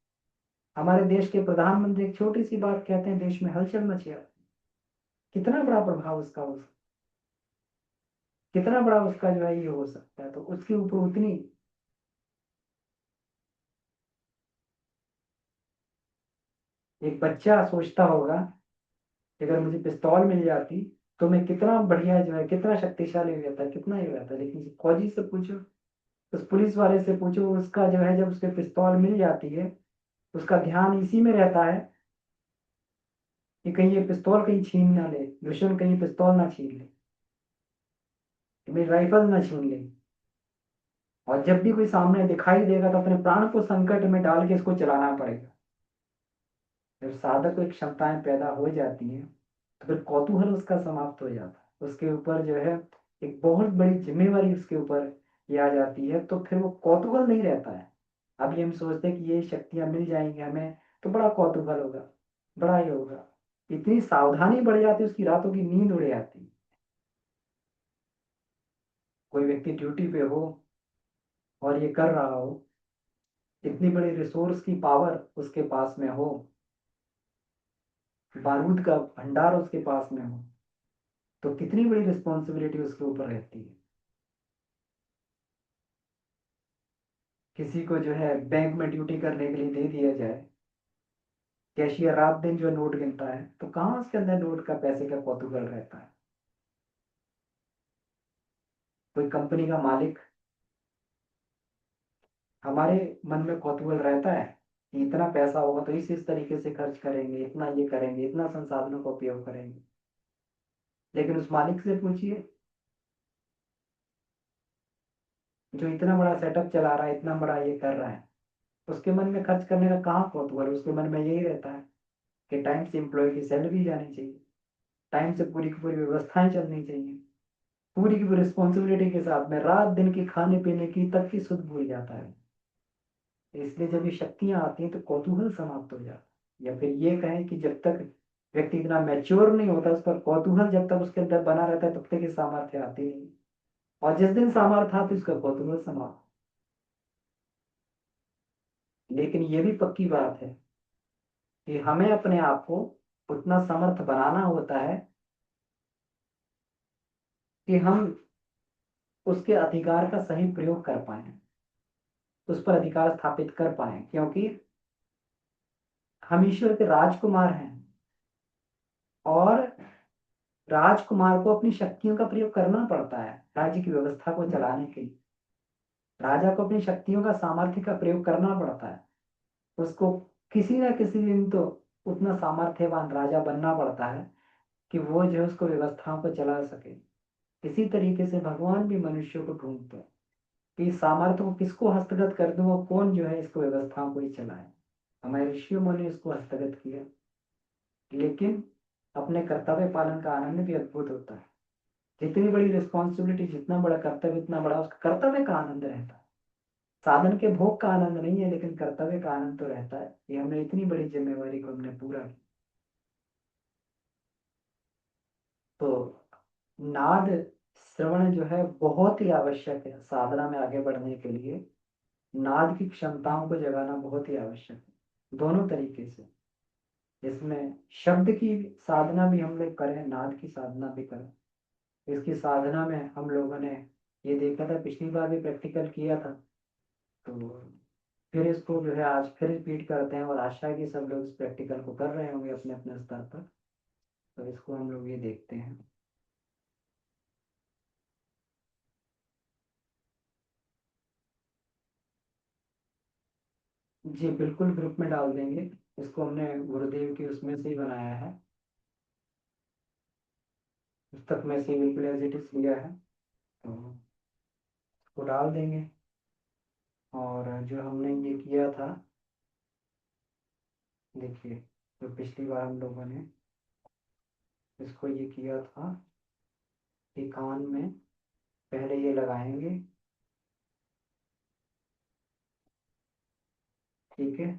हमारे देश के प्रधानमंत्री एक छोटी सी बात कहते हैं, देश में हलचल मची जाती है। कितना बड़ा प्रभाव उसका हो सकता, कितना बड़ा उसका जो है ये हो सकता है। तो उसके ऊपर उतनी, एक बच्चा सोचता होगा कि अगर मुझे पिस्तौल मिल जाती तो मैं कितना बढ़िया जो है, कितना शक्तिशाली हो जाता, कितना ही हो जाता। लेकिन फौजी से पूछो, उस पुलिस वाले से पूछो, उसका जो है जब उसके पिस्तौल मिल जाती है, उसका ध्यान इसी में रहता है कि कहीं ये पिस्तौल कहीं छीन ना ले, दुश्मन कहीं पिस्तौल ना छीन ले, कि मेरी राइफल ना छीन ले। और जब भी कोई सामने दिखाई देगा तो अपने प्राण को संकट में डाल के इसको चलाना पड़ेगा। जब साधक को एक क्षमताएं पैदा हो जाती हैं, तो फिर कौतूहल उसका समाप्त हो जाता है, उसके ऊपर जो है एक बहुत बड़ी जिम्मेवारी उसके ऊपर ये आ जाती है, तो फिर वो कौतूहल नहीं रहता है। अभी हम सोचते हैं कि ये शक्तियां मिल जाएंगी हमें तो बड़ा कौतूहल होगा, बड़ा ही होगा, इतनी सावधानी बढ़ जाती है, उसकी रातों की नींद उड़ जाती है। कोई व्यक्ति ड्यूटी पे हो और ये कर रहा हो, इतनी बड़ी रिसोर्स की पावर उसके पास में हो, बारूद का भंडार उसके पास में हो, तो कितनी बड़ी रिस्पॉन्सिबिलिटी उसके ऊपर रहती है। किसी को जो है बैंक में ड्यूटी करने के लिए दे दिया जाए, कैशियर रात दिन जो नोट गिनता है, तो कहाँ उसके अंदर नोट का, पैसे का कौतूहल रहता है? कोई कंपनी का मालिक, हमारे मन में कौतूहल रहता है कि इतना पैसा होगा तो इस तरीके से खर्च करेंगे, इतना ये करेंगे, इतना संसाधनों का उपयोग करेंगे। लेकिन उस मालिक से पूछिए जो इतना बड़ा सेटअप चला रहा है, इतना बड़ा ये कर रहा है, उसके मन में खर्च करने का कहाँ कौतूहल? उसके मन में यही रहता है कि टाइम से एम्प्लॉय की सैलरी जानी चाहिए, टाइम से पूरी की पूरी व्यवस्थाएं चलनी चाहिए, पूरी की पूरी रिस्पॉन्सिबिलिटी के साथ में, रात दिन की खाने पीने की तक की सुध भूल जाता है। इसलिए जब ये शक्तियां आती हैं तो कौतूहल समाप्त हो जाता है, या फिर ये कहें कि जब तक व्यक्ति इतना मैच्योर नहीं होता, उसका कौतूहल जब तक उसके अंदर बना रहता है तब तक ये सामर्थ्य आती नहीं। और जिस दिन सामर्थ्य आती उसका कौतूहल समाप्त। लेकिन ये भी पक्की बात है कि हमें अपने आप को उतना समर्थ बनाना होता है कि हम उसके अधिकार का सही प्रयोग कर पाए, उस पर अधिकार स्थापित कर पाए, क्योंकि हम ईश्वर के राजकुमार हैं, और राजकुमार को अपनी शक्तियों का प्रयोग करना पड़ता है राज्य की व्यवस्था को चलाने के लिए। राजा को अपनी शक्तियों का सामर्थ्य का प्रयोग करना पड़ता है, उसको किसी ना किसी दिन तो उतना सामर्थ्यवान राजा बनना पड़ता है कि वो जो है उसको व्यवस्थाओं को चला सके। इसी तरीके से भगवान भी मनुष्य को ढूंढते हैं कि इस सामर्थ्य को किसको हस्तगत कर दूं, वो कौन जो है इसको व्यवस्थाओं को ही चलाए। हमारे ऋषियों ने इसको हस्तगत किया, लेकिन अपने कर्तव्य पालन का आनंद भी अद्भुत होता है। जितनी बड़ी रिस्पॉन्सिबिलिटी, जितना बड़ा कर्तव्य, इतना बड़ा उसका कर्तव्य का आनंद रहता है। साधन के भोग का आनंद नहीं है, लेकिन कर्तव्य का आनंद तो रहता है कि हमने इतनी बड़ी जिम्मेवारी को हमने पूरा किया। तो नाद श्रवण जो है बहुत ही आवश्यक है साधना में आगे बढ़ने के लिए। नाद की क्षमताओं को जगाना बहुत ही आवश्यक है, दोनों तरीके से। इसमें शब्द की साधना भी हम लोग करें, नाद की साधना भी करें। इसकी साधना में हम लोगों ने ये देखा था, पिछली बार भी प्रैक्टिकल किया था, तो फिर इसको जो है आज फिर रिपीट करते हैं, और आशा है कि सब लोग इस प्रैक्टिकल को कर रहे होंगे अपने अपने स्तर पर। तो इसको हम लोग ये देखते हैं। जी बिल्कुल, ग्रुप में डाल देंगे। इसको हमने गुरुदेव की उसमें से ही बनाया है, पुस्तक में से बिल्कुल एज इट इज लिया है, तो उसको डाल देंगे। और जो हमने ये किया था, देखिए, जो पिछली बार हम लोगों ने इसको ये किया था कि कान में पहले ये लगाएंगे, ठीक है,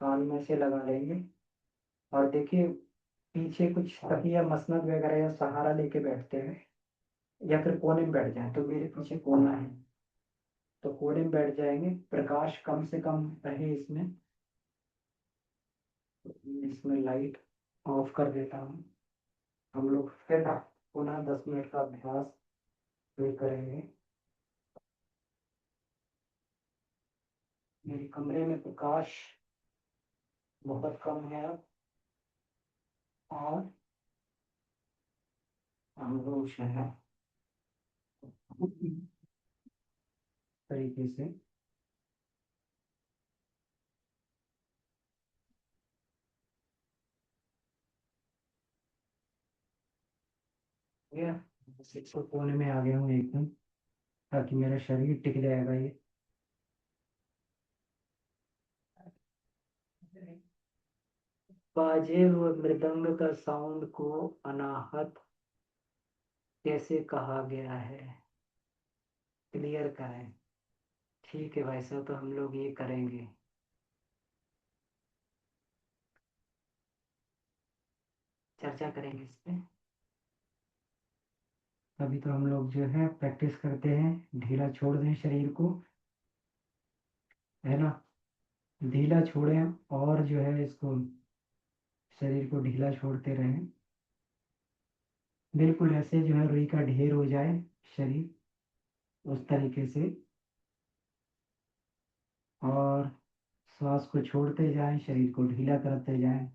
कान में से लगा लेंगे, और देखिए पीछे कुछ तकिया मसनद वगैरह या सहारा लेके बैठते हैं, या फिर कोने में बैठ जाए, तो मेरे पीछे कोना है तो कोने में बैठ जाएंगे। प्रकाश कम से कम रहे इसमें, इसमें लाइट ऑफ कर देता हूँ। हम लोग फिर पुनः 10 मिनट का अभ्यास फिर करेंगे। मेरे कमरे में प्रकाश बहुत कम है अब, और खामोश है तरीके से। ये इसको कोने में आ गया हूँ एकदम, ताकि मेरा शरीर टिक जाएगा ये। बाजे हुए मृदंग का साउंड को अनाहत कैसे कहा गया है, क्लियर करें। ठीक है भाई साहब, तो हम लोग ये करेंगे, चर्चा करेंगे इस पे। अभी तो हम लोग जो है प्रैक्टिस करते हैं, ढीला छोड़ दें शरीर को, है ना, ढीला छोड़ें, और जो है इसको शरीर को ढीला छोड़ते रहें, बिल्कुल ऐसे जो है रुई का ढेर हो जाए शरीर, उस तरीके से। और श्वास को छोड़ते जाएं, शरीर को ढीला करते जाएं,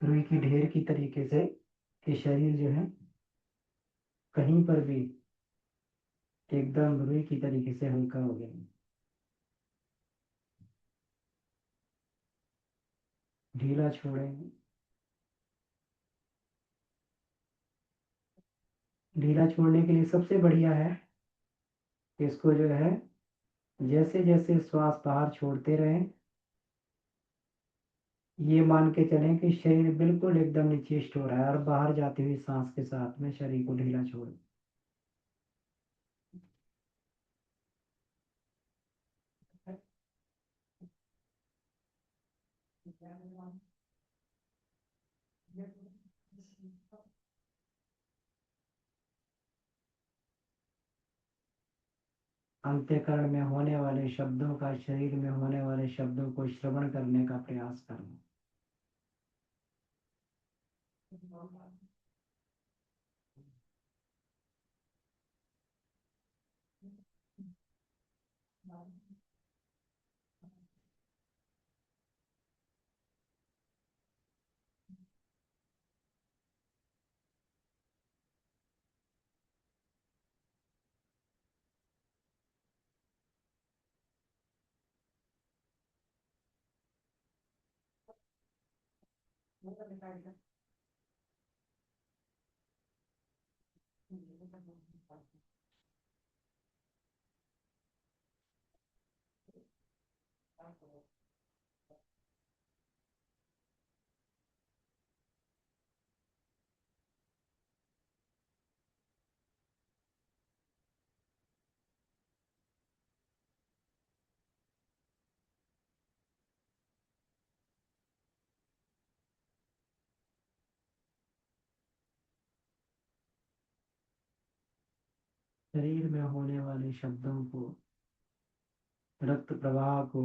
रुई की ढेर की तरीके से, कि शरीर जो है कहीं पर भी एकदम रुई की तरीके से हल्का हो गया। ढीला छोड़ें। ढीला छोड़ने के लिए सबसे बढ़िया है कि इसको जो है जैसे जैसे श्वास बाहर छोड़ते रहें, ये मान के चलें कि शरीर बिल्कुल एकदम निश्चेष्ट हो रहा है और बाहर जाती हुई सांस के साथ में शरीर को ढीला छोड़। अंत्यकरण में होने वाले शब्दों का शरीर में होने वाले शब्दों को श्रवण करने का प्रयास करना। शरीर में होने वाले शब्दों को, रक्त प्रवाह को,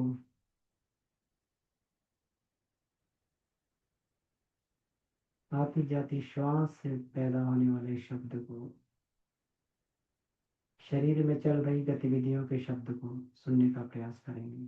आती जाती श्वास से पैदा होने वाले शब्द को, शरीर में चल रही गतिविधियों के शब्द को सुनने का प्रयास करेंगे।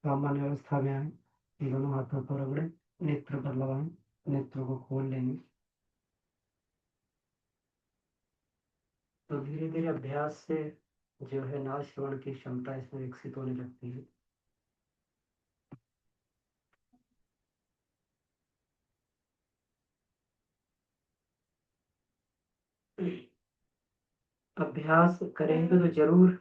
सामान्य अवस्था में आए, दोनों हाथों को रगड़े, नेत्र पर लगाएं, नेत्रों को खोल लेंगे। तो धीरे धीरे अभ्यास से जो है नाद श्रवण की क्षमता इसमें विकसित होने लगती है। अभ्यास करेंगे तो जरूर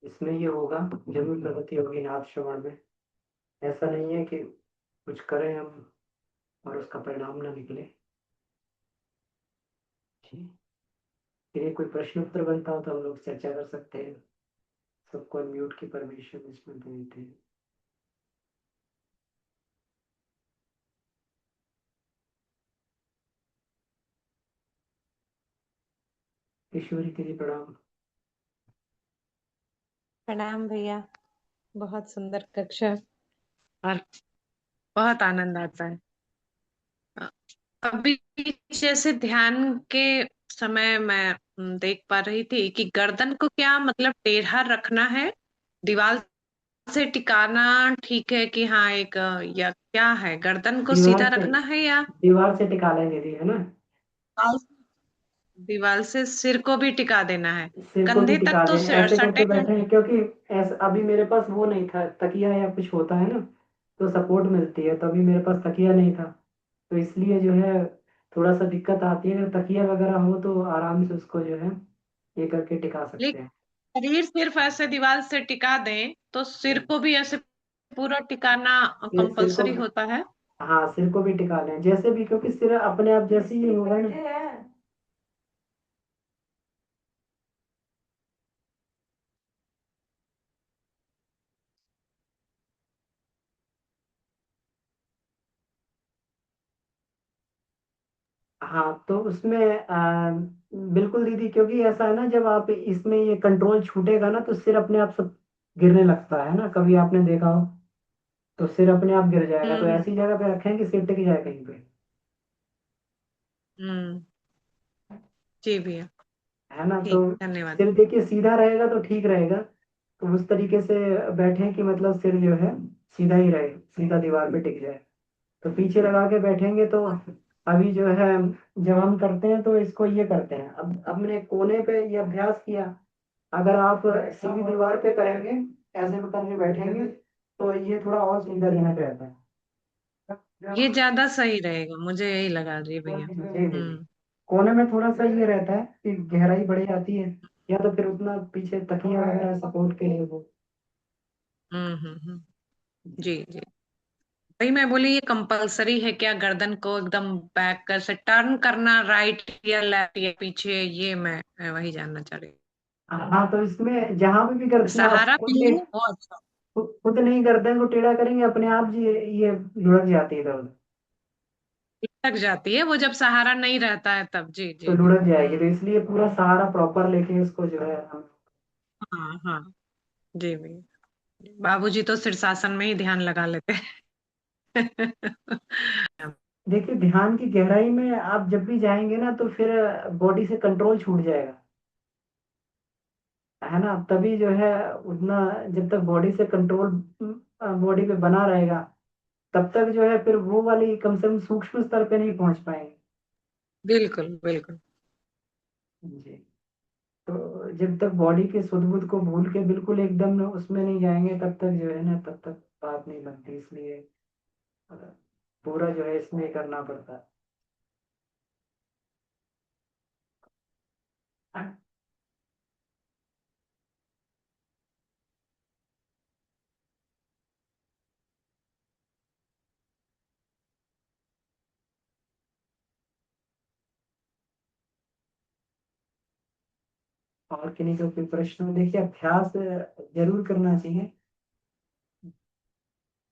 इसमें ये होगा, जरूर प्रगति होगी नाद श्रवण में। ऐसा नहीं है कि कुछ करें हम और उसका परिणाम ना निकले। जी। फिर ये कोई प्रश्न उत्तर बनता हो तो हम लोग चर्चा कर सकते हैं। सबको म्यूट की परमिशन इसमें देते हैं। ईश्वरी के लिए प्रणाम। प्रणाम भैया। बहुत सुंदर कक्षा और बहुत आनंद आता है। अभी जैसे ध्यान के समय मैं देख पा रही थी कि गर्दन को क्या मतलब टेढ़ा रखना है, दीवार से टिकाना ठीक है कि हाँ एक या क्या है, गर्दन को दीवार सीधा से, रखना है या दीवार से टिका लेंगे दी है ना। दीवार से सिर को भी टिका देना है? सिर को भी कंधे टिका तक तो दें, ऐसे करके सटे बैठे हैं क्योंकि ऐसा अभी मेरे पास वो नहीं था, तकिया या कुछ होता है ना तो सपोर्ट मिलती है, तो अभी मेरे पास तकिया नहीं था, तो इसलिए जो है थोड़ा सा दिक्कत आती है। अगर तकिया वगैरह हो तो आराम से उसको जो है ये करके टिका सकते हैं। लेकिन शरीर सिर्फ ऐसे दीवार से टिका दें तो सिर को भी ऐसे पूरा टिकाना सिर को, कंपल्सरी होता है? हाँ सिर को भी टिका लें जैसे भी, क्योंकि सिर अपने आप जैसे ही होगा ना। हाँ तो उसमें बिल्कुल दीदी, क्योंकि ऐसा है ना जब आप इसमें ये कंट्रोल छूटेगा ना तो सिर अपने आप सब गिरने लगता है ना, कभी आपने देखा हो तो सिर अपने आप गिर जाएगा, तो हम्म ऐसी जगह पे रखें कि सिर टिक जाए कहीं पे। हम्म। जी भैया। है ना, तो ठीक, धन्यवाद। सिर देखिए सीधा रहेगा तो ठीक रहेगा। तो उस तरीके से बैठे कि मतलब सिर जो है सीधा ही रहे, सीधा दीवार पे टिक जाए। तो पीछे लगा के बैठेंगे तो अभी जो है जब हम करते हैं तो इसको ये करते हैं, अब हमने कोने पे ये अभ्यास किया। अगर आप सीधी दीवार पे करेंगे, ऐसे में करके बैठेंगे तो ये थोड़ा और सीधा रहना रहता है। ये ज्यादा सही रहेगा, मुझे यही लगा जी भैया। जी जी। हम्म कोने में थोड़ा सा ये रहता है कि गहराई बढ़ जाती है, या तो फिर उतना पीछे तकिया वगैरह सपोर्ट के लिए वो। जी जी। भाई मैं बोली ये कंपलसरी है क्या, गर्दन को एकदम बैक कर से टर्न करना, राइट या लेफ्ट या पीछे, ये मैं वही जानना चाह रही हाँ तो इसमें जहां पे भी हूँ। करते हैं आप सहारा खुद नहीं, मिले वो अच्छा। खुद नहीं गर्दन को टेढ़ा करेंगे अपने आप जी, ये लुढ़क जाती है इधर उधर। लग जाती है वो जब सहारा नहीं रहता है तब। जी तो जी जी। लुढ़क जाएगी, तो इसलिए पूरा सहारा प्रॉपर लेके इसको जो है हम। हाँ हाँ। जी भैया। बाबूजी तो शीर्षासन में ही ध्यान लगा लेते हैं। देखिए ध्यान की गहराई में आप जब भी जाएंगे ना तो फिर बॉडी से कंट्रोल छूट जाएगा, है ना। तभी जो है उतना, जब तक बॉडी से कंट्रोल बॉडी पे बना रहेगा तब तक जो है फिर वो वाली कम से कम सूक्ष्म स्तर पे नहीं पहुंच पाएंगे। बिल्कुल बिल्कुल। जी। तो जब तक बॉडी के सुध बुध को भूल के बिल्कुल एकदम उसमें नहीं जाएंगे तब तक जो है ना, तब तक बात नहीं बनती, इसलिए अ, पूरा जो है इसमें करना पड़ता है। और किन्हीं को कोई प्रश्न हो, देखिए अभ्यास जरूर करना चाहिए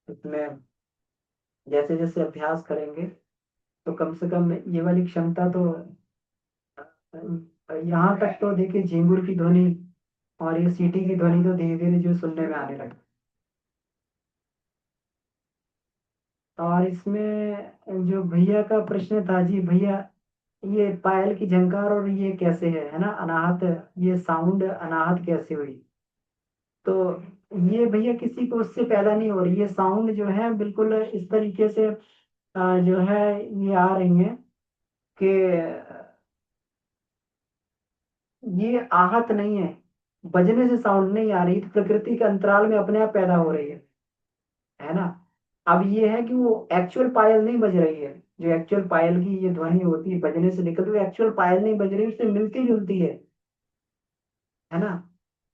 इसमें। जैसे जैसे अभ्यास करेंगे तो कम से कम ये वाली क्षमता तो, यहाँ तक तो देखिए झींगुर की ध्वनि और ये सीटी की ध्वनि तो धीरे धीरे जो सुनने में आने लगी। और इसमें जो भैया का प्रश्न था जी भैया, ये पायल की झंकार और ये कैसे है ना, अनाहत, ये साउंड अनाहत कैसे हुई। तो ये भैया किसी को उससे पैदा नहीं हो रही है, साउंड जो है बिल्कुल इस तरीके से जो है ये आ रही है कि ये आहत नहीं है, बजने से साउंड नहीं आ रही, तो प्रकृति के अंतराल में अपने आप पैदा हो रही है ना। अब ये है कि वो एक्चुअल पायल नहीं बज रही है, जो एक्चुअल पायल की ये ध्वनि होती है बजने से निकलती है, वो एक्चुअल पायल नहीं बज रही, उससे मिलती जुलती है ना।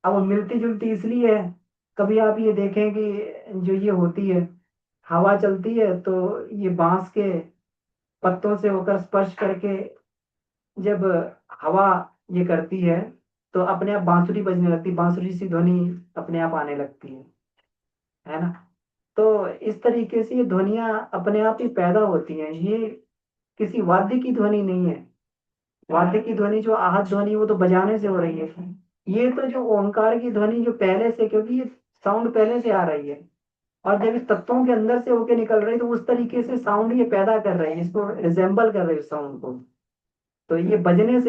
अब वो मिलती जुलती इसलिए है, कभी आप ये देखें कि जो ये होती है, हवा चलती है तो ये बांस के पत्तों से होकर स्पर्श करके जब हवा ये करती है तो अपने आप बांसुरी बजने लगती है, बांसुरी सी ध्वनि अपने आप आने लगती है ना। तो इस तरीके से ये ध्वनियाँ अपने आप ही पैदा होती हैं, ये किसी वाद्य की ध्वनि नहीं है। वाद्य की ध्वनि जो आहत ध्वनि वो तो बजाने से हो रही है, ये तो जो ओंकार की ध्वनि जो पहले से, क्योंकि ये साउंड पहले से आ रही है और जब इस तत्वों के अंदर से होके निकल रही है तो उस तरीके से साउंड ये पैदा कर रहे हैं, इसको रिजेंबल कर रहे हैं साउंड को। तो ये बजने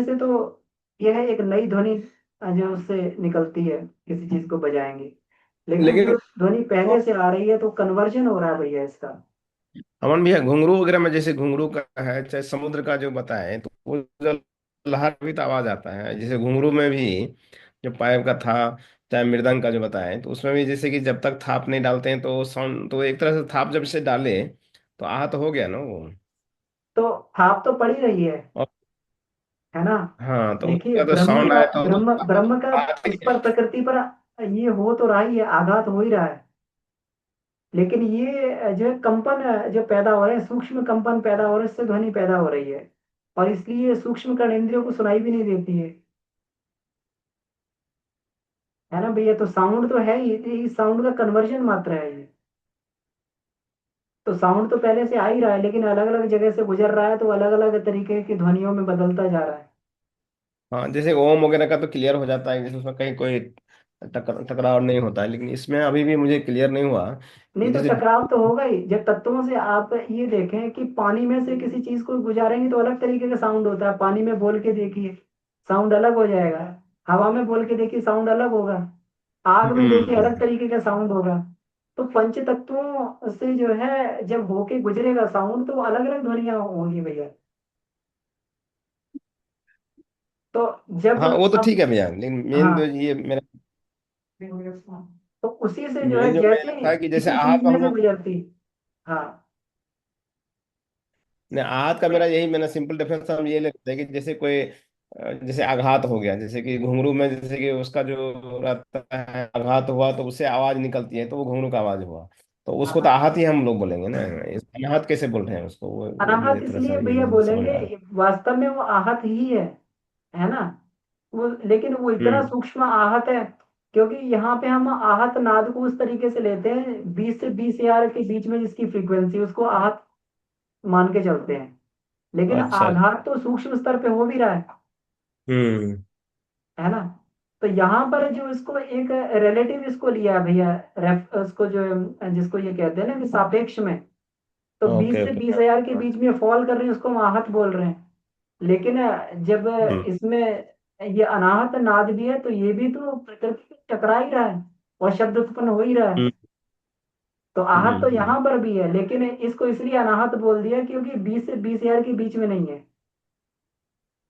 से तो यह है एक नई ध्वनि जो उससे निकलती है किसी चीज को बजाएंगे, लेकिन लेकिन जो ध्वनि पहले से आ रही है तो कन्वर्जन हो रहा है भैया इसका। अमन भैया, घुंघरू वगैरह में, जैसे घुंघरू का है, चाहे समुद्र का जो बताएं, तो वो जो लहर भी तो आवाज आता है, जैसे घुंघरू में भी जो पाइप का था, चाहे मृदंग का जो बताएं, तो उसमें भी जैसे कि जब तक थाप नहीं डालते हैं तो साउंड, तो एक तरह से थाप जब से डाले तो आहत हो गया ना वो। तो थाप तो पड़ी रही और है ना। हाँ, तो देखिए उसका तो ब्रह्म साउंड का आए तो ब्रह्म ब्रह्म का आहत ही उस है। पर प्रकृति पर ये हो तो रहा ही है, आघात हो ही रहा है, लेकिन ये जो है कंपन जो पैदा हो रहे हैं, सूक्ष्म कंपन पैदा हो रहे हैं, इससे ध्वनि पैदा हो रही है और इसलिए सूक्ष्म कण इंद्रियों को सुनाई भी नहीं देती है ना भैया। तो साउंड तो है ही, इस साउंड का कन्वर्जन मात्र है ये। तो साउंड तो पहले से आ ही रहा है, लेकिन अलग अलग जगह से गुजर रहा है तो अलग अलग तरीके की ध्वनियों में बदलता जा रहा है। हाँ, जैसे ओम वगैरह का तो क्लियर हो जाता है, जैसे उसमें कहीं कोई टकराव नहीं होता है, लेकिन इसमें अभी भी मुझे क्लियर नहीं हुआ नहीं कि तो जैसे। टकराव तो होगा ही, जब तत्वों से आप ये देखें कि पानी में से किसी चीज को गुजारेंगे तो अलग तरीके का साउंड होता है, पानी में बोल के देखिए साउंड अलग हो जाएगा, हवा में बोल के देखिए साउंड अलग होगा, आग में देखिए अलग हम्म। तरीके का साउंड होगा। तो पंच तत्वों से जो है जब होके गुजरेगा साउंड तो अलग अलग ध्वनियां होंगी भैया। तो जब हाँ, वो तो अब ठीक है भैया, लेकिन मेन जो हाँ, ये मेरा तो उसी से जो है मेन जो जैसे मेन ही था कि जैसे किसी आहत चीज में हम से लोग गुजरती। हाँ ने आहत का मेरा यही, मैंने सिंपल डेफिनेशन हम ये लेते हैं कि जैसे कोई जैसे आघात हो गया, जैसे कि घुंघरू में जैसे कि उसका जो रहता है, आघात हुआ तो उससे आवाज निकलती है, तो वो घुंघरू का आवाज हुआ, तो उसको तो हाँ, आहत ही हम लोग बोलेंगे ना। इस अनाहत कैसे बोल रहे हैं उसको, वो मुझे अनाहत थोड़ा सा इसलिए ये भैया नहीं समझ बोलेंगे, में आ रहा। वास्तव में वो आहत ही है ना। वो लेकिन वो इतना हम्म। सूक्ष्म आहत है, क्योंकि यहाँ पे हम आहत नाद को उस तरीके से लेते हैं 20 से 20 हजार के बीच में जिसकी फ्रीक्वेंसी, उसको आहत मान के चलते हैं, लेकिन अच्छा। आघात तो सूक्ष्म स्तर पे हो भी रहा हम्म। है ना। तो यहाँ पर जो इसको एक रिलेटिव इसको लिया है भैया, रेफ उसको जो जिसको ये कहते हैं ना कि सापेक्ष में, तो बीस ओके से ओके। बीस हजार के बीच में फॉल कर रहे हैं उसको हम आहत बोल रहे हैं, लेकिन जब हम्म। इसमें ये अनाहत नाद भी है तो ये भी तो प्रकृति से टकरा ही रहा है और शब्द उत्पन्न हो ही रहा है। हम्म। तो आहत तो हम्म। यहाँ पर भी है, लेकिन इसको इसलिए अनाहत बोल दिया क्योंकि 20 से 20 हजार के बीच में नहीं है।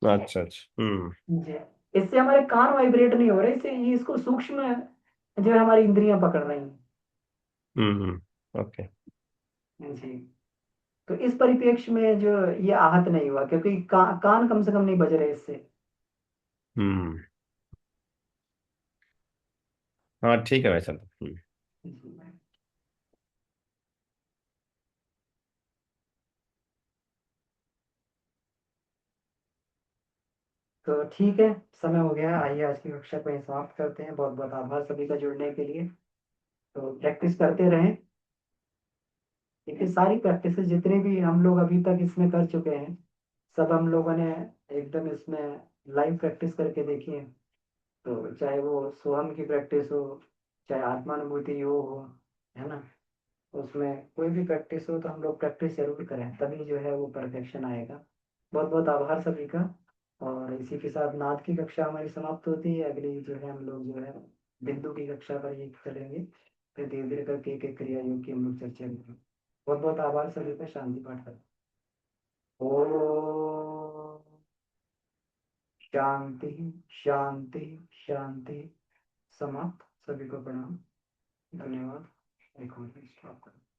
अच्छा अच्छा। हम्म। जी, इससे हमारे कान वाइब्रेट नहीं हो रहे, इससे ये इसको सूक्ष्म जो है हमारी इंद्रियां पकड़ रही हैं। ओके। जी, तो इस परिप्रेक्ष्य में जो ये आहत नहीं हुआ क्योंकि कान कम से कम नहीं बज रहे इससे। हम्म। हाँ ठीक है भाई, चलो। जी। तो ठीक है, समय हो गया, आइए आज की कक्षा को यहीं समाप्त करते हैं। बहुत बहुत आभार सभी का जुड़ने के लिए। तो प्रैक्टिस करते रहें, देखिए सारी प्रैक्टिस जितने भी हम लोग अभी तक इसमें कर चुके हैं, सब हम लोगों ने एकदम इसमें लाइव प्रैक्टिस करके देखी है। तो चाहे वो सोहम की प्रैक्टिस हो, चाहे आत्मानुभूति योग हो, है ना, उसमें कोई भी प्रैक्टिस हो तो हम लोग प्रैक्टिस जरूर करें, तभी जो है वो परफेक्शन आएगा। बहुत बहुत आभार सभी का। और इसी के साथ नाद की कक्षा हमारी समाप्त होती है, अगली जो है हम लोग जो है बिंदु की कक्षा पर ये चलेंगे, फिर धीरे धीरे करके एक एक क्रिया योग की हम लोग चर्चा करेंगे। बहुत बहुत आभार सभी का, शांति पाठ करें। ओम शांति शांति शांति। समाप्त। सभी को प्रणाम, धन्यवाद। एक और स्टॉप करें।